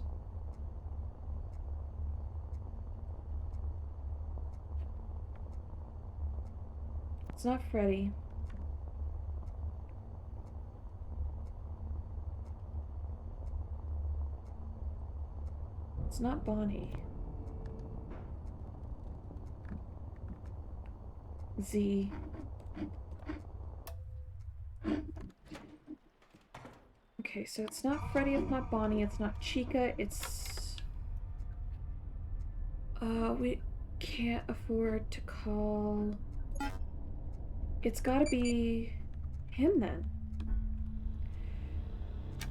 It's not Freddy. It's not Bonnie. Z. Okay, so it's not Freddy, it's not Bonnie, it's not Chica, it's... we can't afford to call... It's gotta be him then.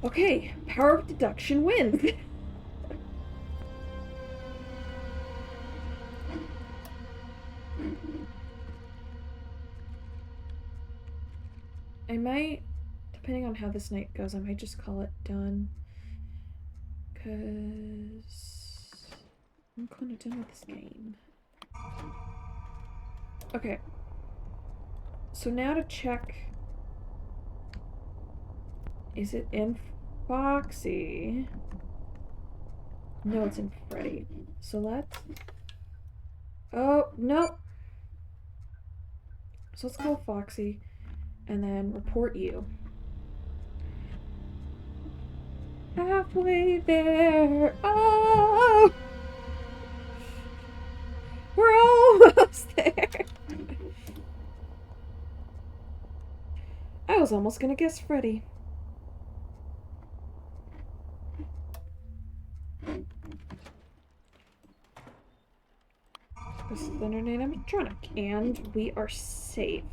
Okay, power of deduction wins. I might, depending on how this night goes, I might just call it done. Because I'm kind of done with this game. Okay. So now to check, is it in Foxy? No, it's in Freddy. So let's... Oh, no! So let's call Foxy and then report you. Halfway there. Oh! We're almost there. I was almost gonna guess Freddy. This is the animatronic, and we are safe.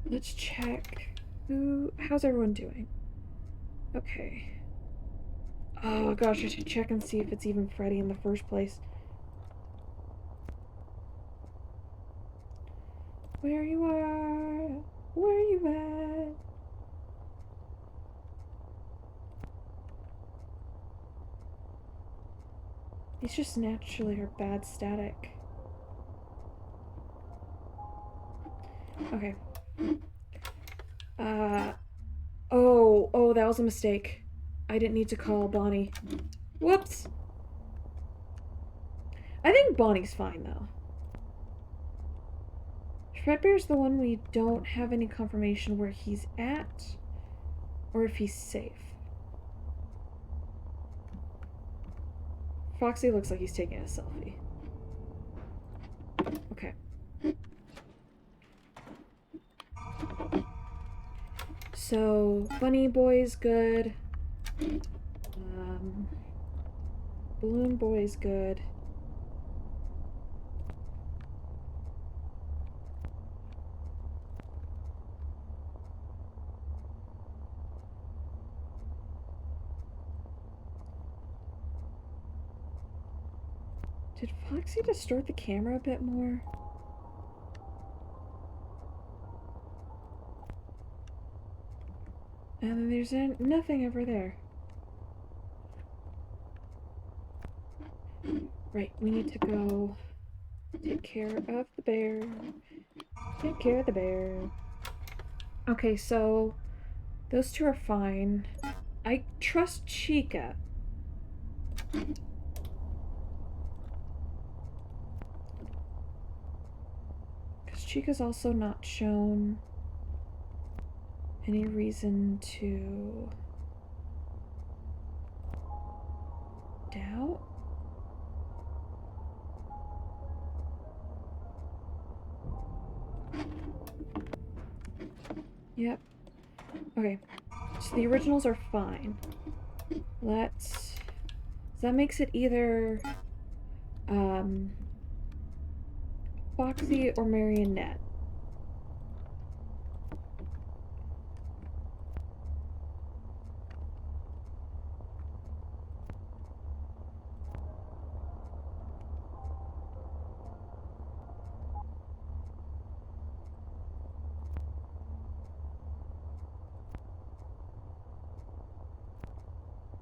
Let's check. How's everyone doing? Okay. Oh gosh, I should check and see if it's even Freddy in the first place. Where you are? Where you at? These just naturally are bad static. Okay. Oh, that was a mistake. I didn't need to call Bonnie. Whoops. I think Bonnie's fine, though. Fredbear's the one we don't have any confirmation where he's at, or if he's safe. Foxy looks like he's taking a selfie. Okay. So, Bunny Boy's good. Balloon Boy's good. Did Foxy distort the camera a bit more? And then there's nothing over there. Right, we need to go take care of the bear. Take care of the bear. Okay, so those two are fine. I trust Chica. Because Chica's also not shown any reason to doubt. Yep. Okay. So the originals are fine. Let's... So that makes it either Foxy or Marionette.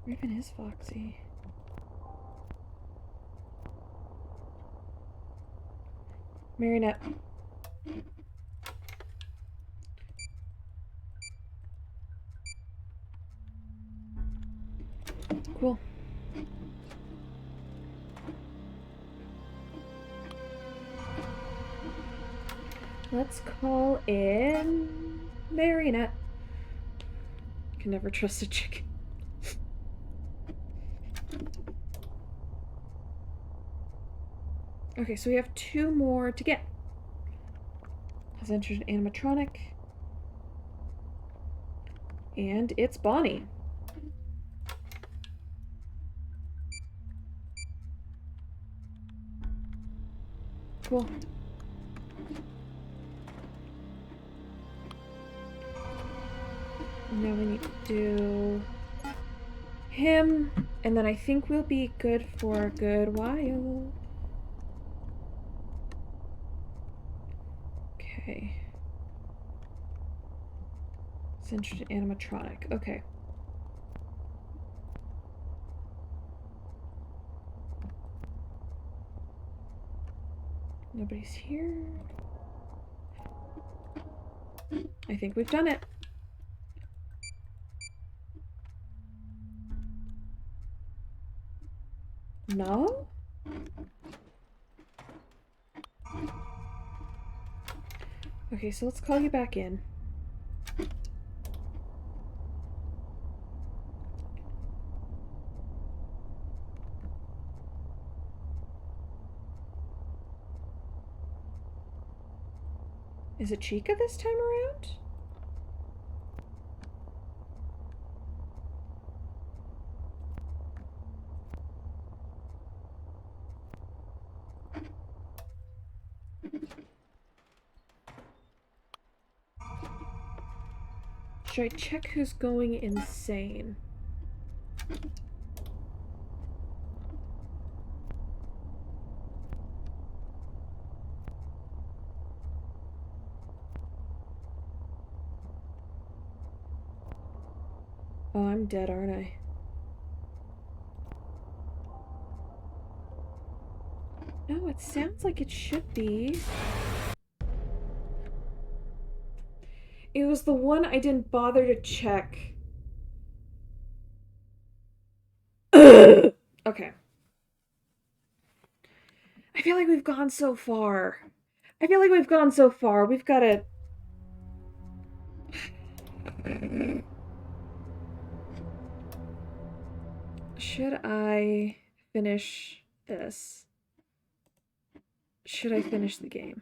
Where even is Foxy? Marionette. Cool. Let's call in Marionette. Can never trust a chicken. Okay, so we have two more to get. Has entered an animatronic. And it's Bonnie. Cool. Now we need to do him, and then I think we'll be good for a good while. Okay. Centered animatronic. Okay. Nobody's here. I think we've done it. No? Okay, so let's call you back in. Is it Chica this time around? Should I check who's going insane? Oh, I'm dead, aren't I? No, it sounds like it should be. It was the one I didn't bother to check. Okay. I feel like we've gone so far. We've got to... Should I finish this? Should I finish the game?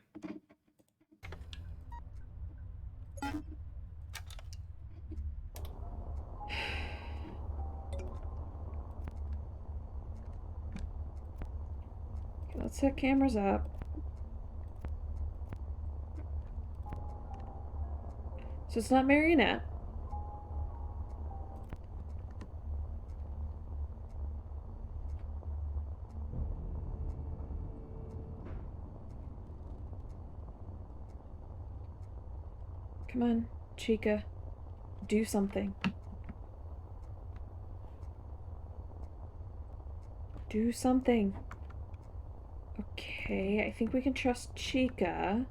Okay, let's set cameras up. So it's not Marionette. Come on, Chica. Do something. Do something. Okay, I think we can trust Chica.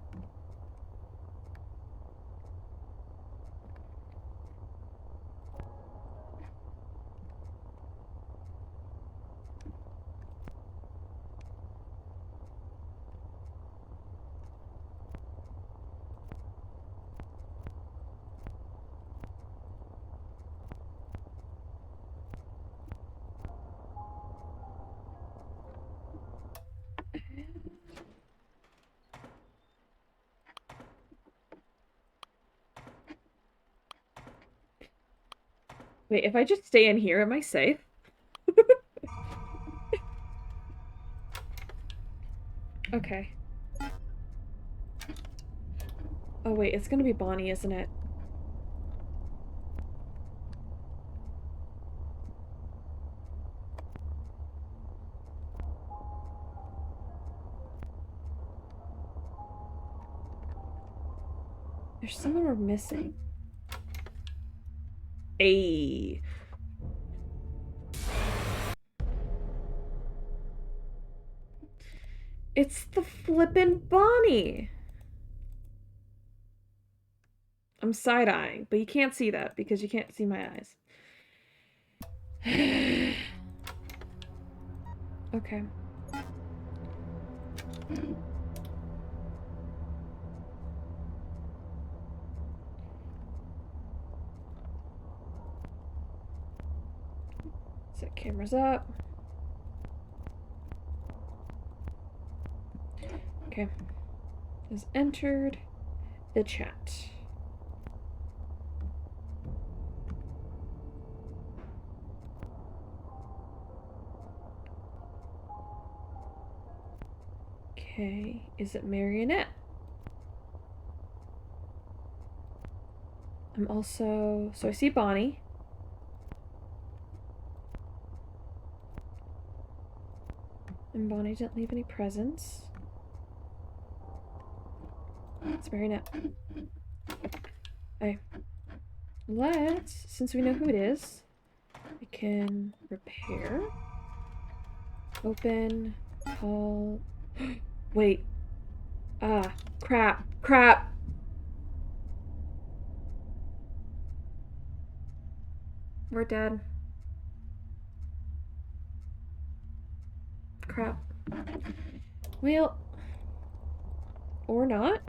Wait, if I just stay in here, am I safe? Okay. Oh wait, it's gonna be Bonnie, isn't it? There's someone we're missing. Ayy. It's the flippin' Bonnie! I'm side-eyeing, but you can't see that because you can't see my eyes. Okay. Set cameras up. Okay. Has entered the chat. Okay, is it Marionette? I'm also... So I see Bonnie. And Bonnie didn't leave any presents. It's Marionette. Okay. Let's, since we know who it is, we can repair. Open. Call. Wait. Ah, crap. Crap. We're dead. crap. Well, or not.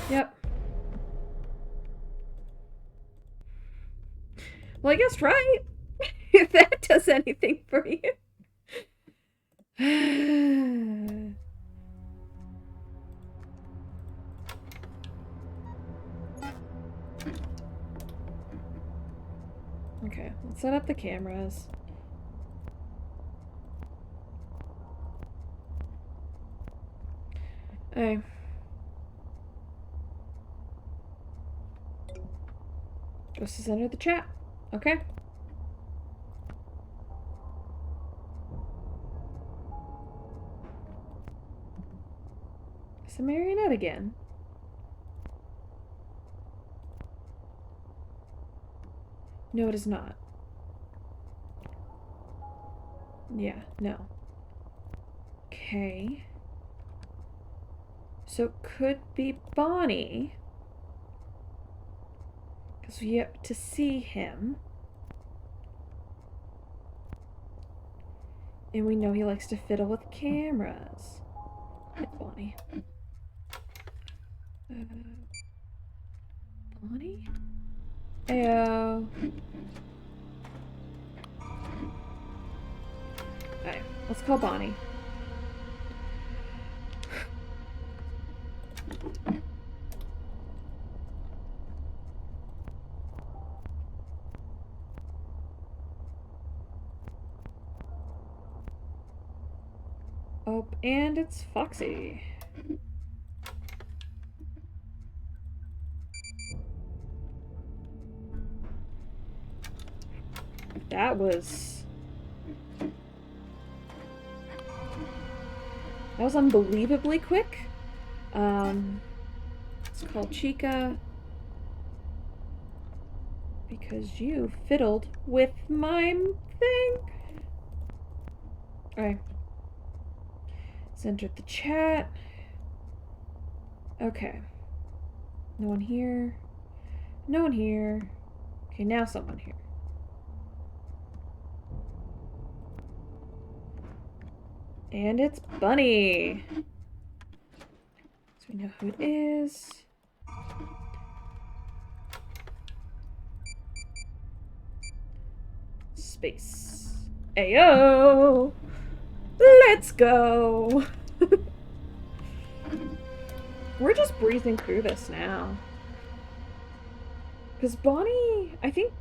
Yep. Well, I guess right. If that does anything for you. Okay, let's set up the cameras. Hey. Ghost has entered the chat. Okay. It's a marionette again. No, it is not. Yeah, no. Okay. So it could be Bonnie. Because we have to see him. And we know he likes to fiddle with cameras. It's Bonnie. Bonnie? Ayo. Alright, let's call Bonnie. Oh, and it's Foxy. That was unbelievably quick. Let's call Chica. Because you fiddled with my thing. Alright. Let's enter the chat. Okay. No one here. No one here. Okay, now someone here. And it's Bunny. So we know who it is. Space. Ayo! Let's go! We're just breezing through this now. Because Bonnie, I think...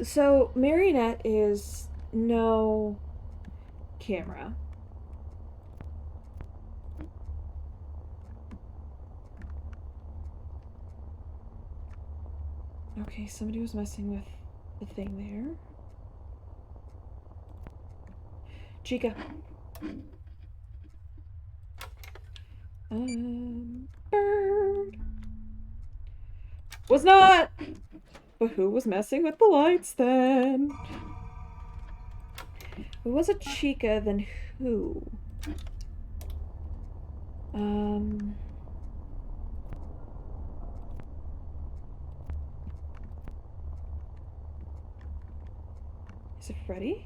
So, marionette is no camera. Okay, somebody was messing with the thing there. Chica. Bird. Was not! But who was messing with the lights then? If it was a Chica, then who? Is it Freddy?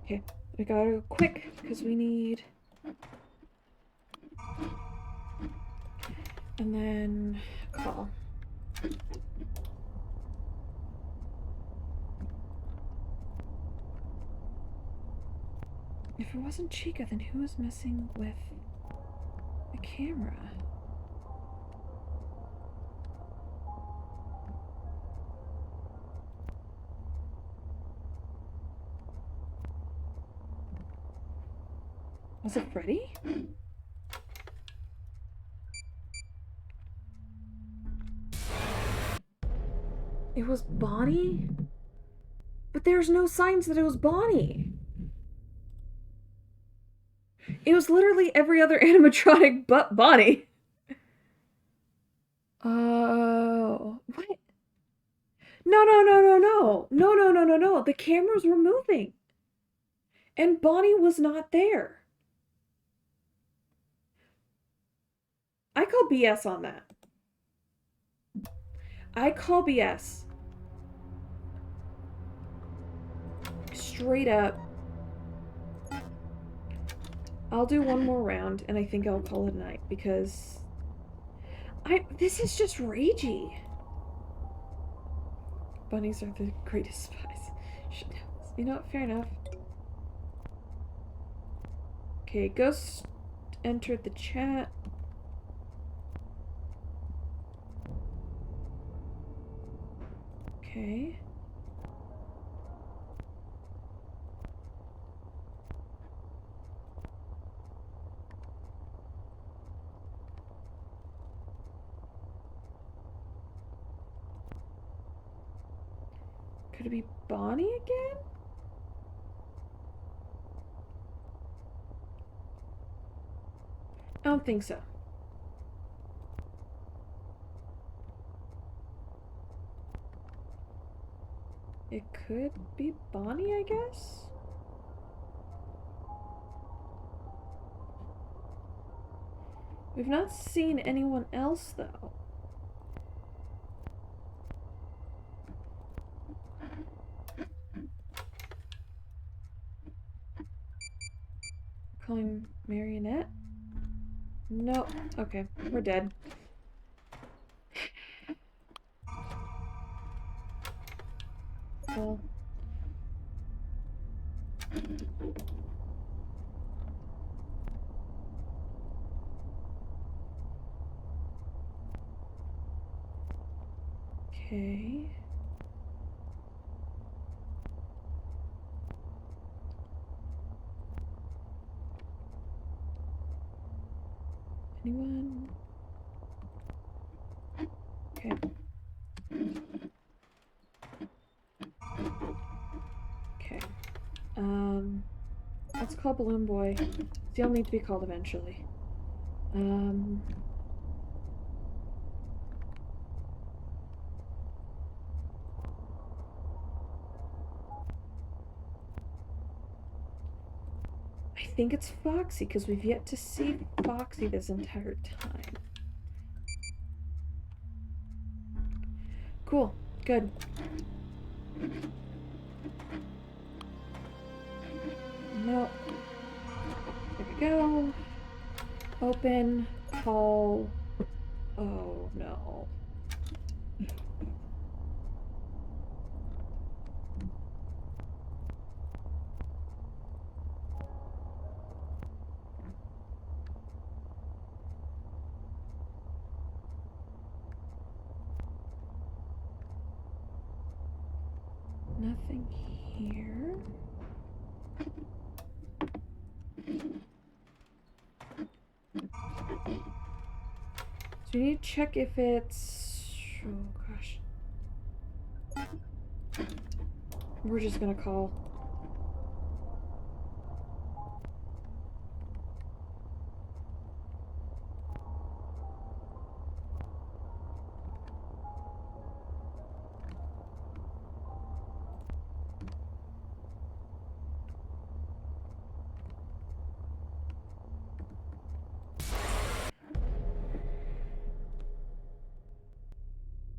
Okay, we gotta go quick, because we need... And then... call. If it wasn't Chica, then who was messing with the camera? Was it Freddy? It was Bonnie? But there's no signs that it was Bonnie. It was literally every other animatronic but Bonnie. Oh, what? No, no, no, no, no. No, no, no, no, no. The cameras were moving. And Bonnie was not there. I call BS on that. I call BS. Straight up. I'll do one more round and I think I'll call it a night because this is just ragey. Bunnies are the greatest spies. You know what? Fair enough. Okay, Ghost entered the chat. Okay. Could it be Bonnie again? I don't think so. It could be Bonnie, I guess? We've not seen anyone else, though. Calling Marionette? No. Okay, we're dead. Well. Okay. Anyone? Okay. Okay. Let's call Balloon Boy. He'll need to be called eventually. I think it's Foxy, because we've yet to see Foxy this entire time. Cool. Good. No. There we go. Open. Call. Oh, no. Nothing here. So we need to check if it's... Oh, gosh. We're just gonna call.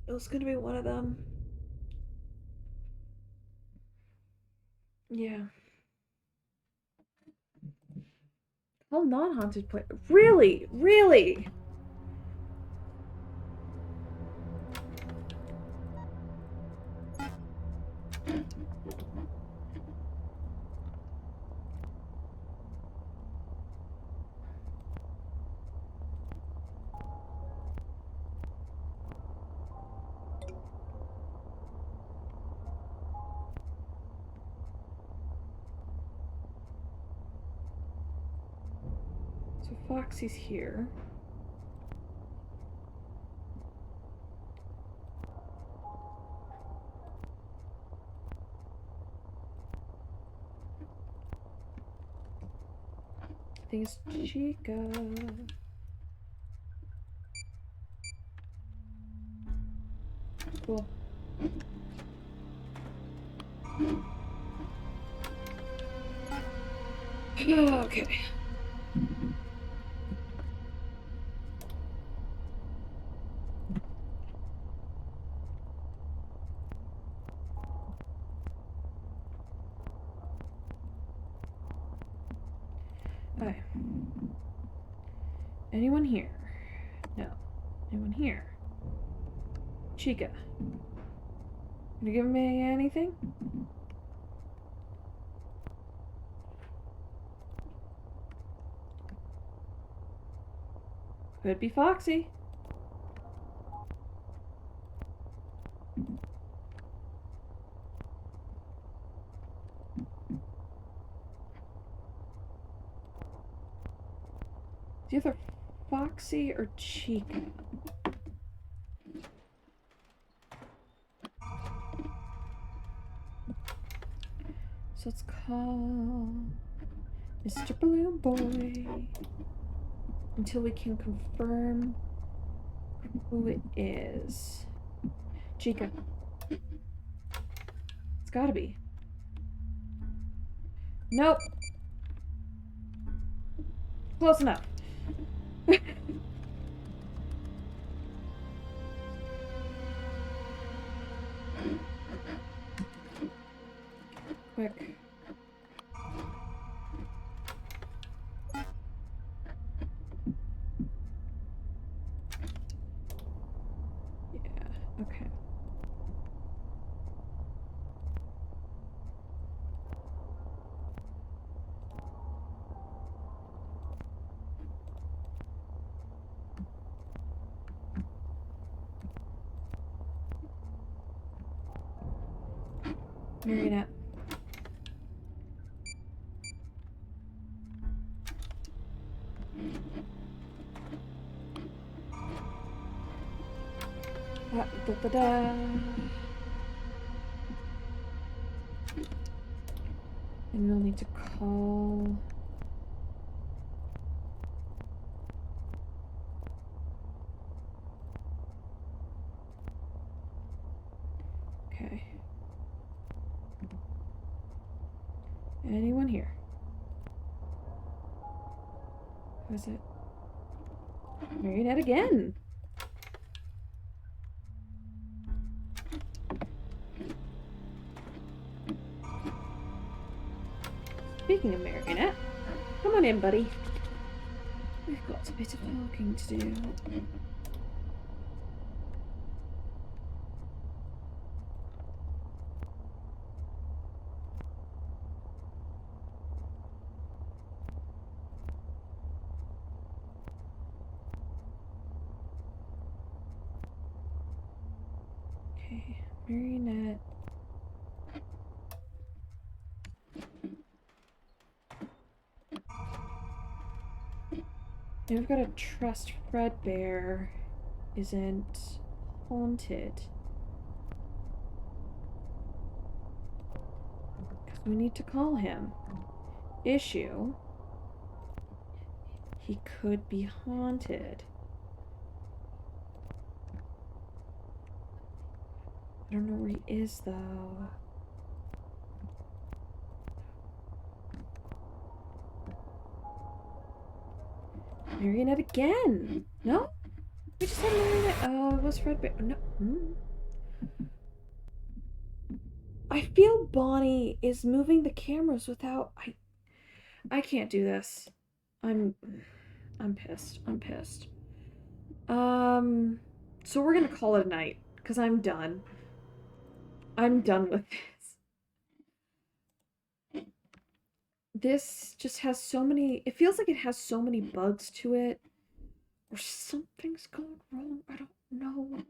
It was gonna be one of them. Yeah. All non-haunted place. Really? Really? So Foxy's here. I think it's Chica. Cool. Okay. Okay. Anyone here? No. Anyone here? Chica. Can you give me anything? Could be Foxy. It's either Foxy or Chica. So let's call Mr. Balloon Boy until we can confirm who it is. Chica. It's gotta be. Nope. Close enough. Quick. Yeah, okay. Marionette. Da, da, da, da. And we'll need to call... Okay. Anyone here? Who is it? Marionette again! Speaking of Marionette, come on in, buddy. We've got a bit of talking to do. Okay, Marionette. Now we've got to trust Fredbear isn't haunted. Because we need to call him. Issue. He could be haunted. I don't know where he is, though. Marionette again! No? We just had Marionette. Oh, it was Fredbear. No. I feel Bonnie is moving the cameras without... I can't do this. I'm pissed. I'm pissed. So we're gonna call it a night, because I'm done. I'm done with this. This just has so many... It feels like it has so many bugs to it. Or something's going wrong. I don't know.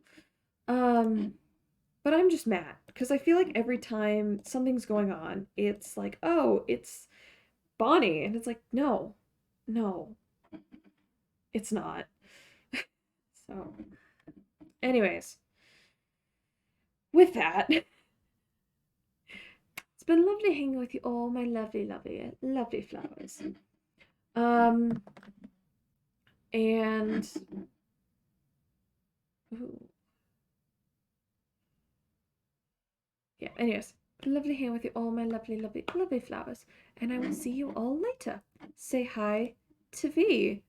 But I'm just mad. Because I feel like every time something's going on, it's like, oh, it's Bonnie. And it's like, no. No. It's not. So, anyways. With that... It's been lovely hanging with you all, my lovely, lovely, lovely flowers. And... Ooh. Yeah, anyways. lovely hanging with you all, my lovely, lovely, lovely flowers. And I will see you all later. Say hi to V.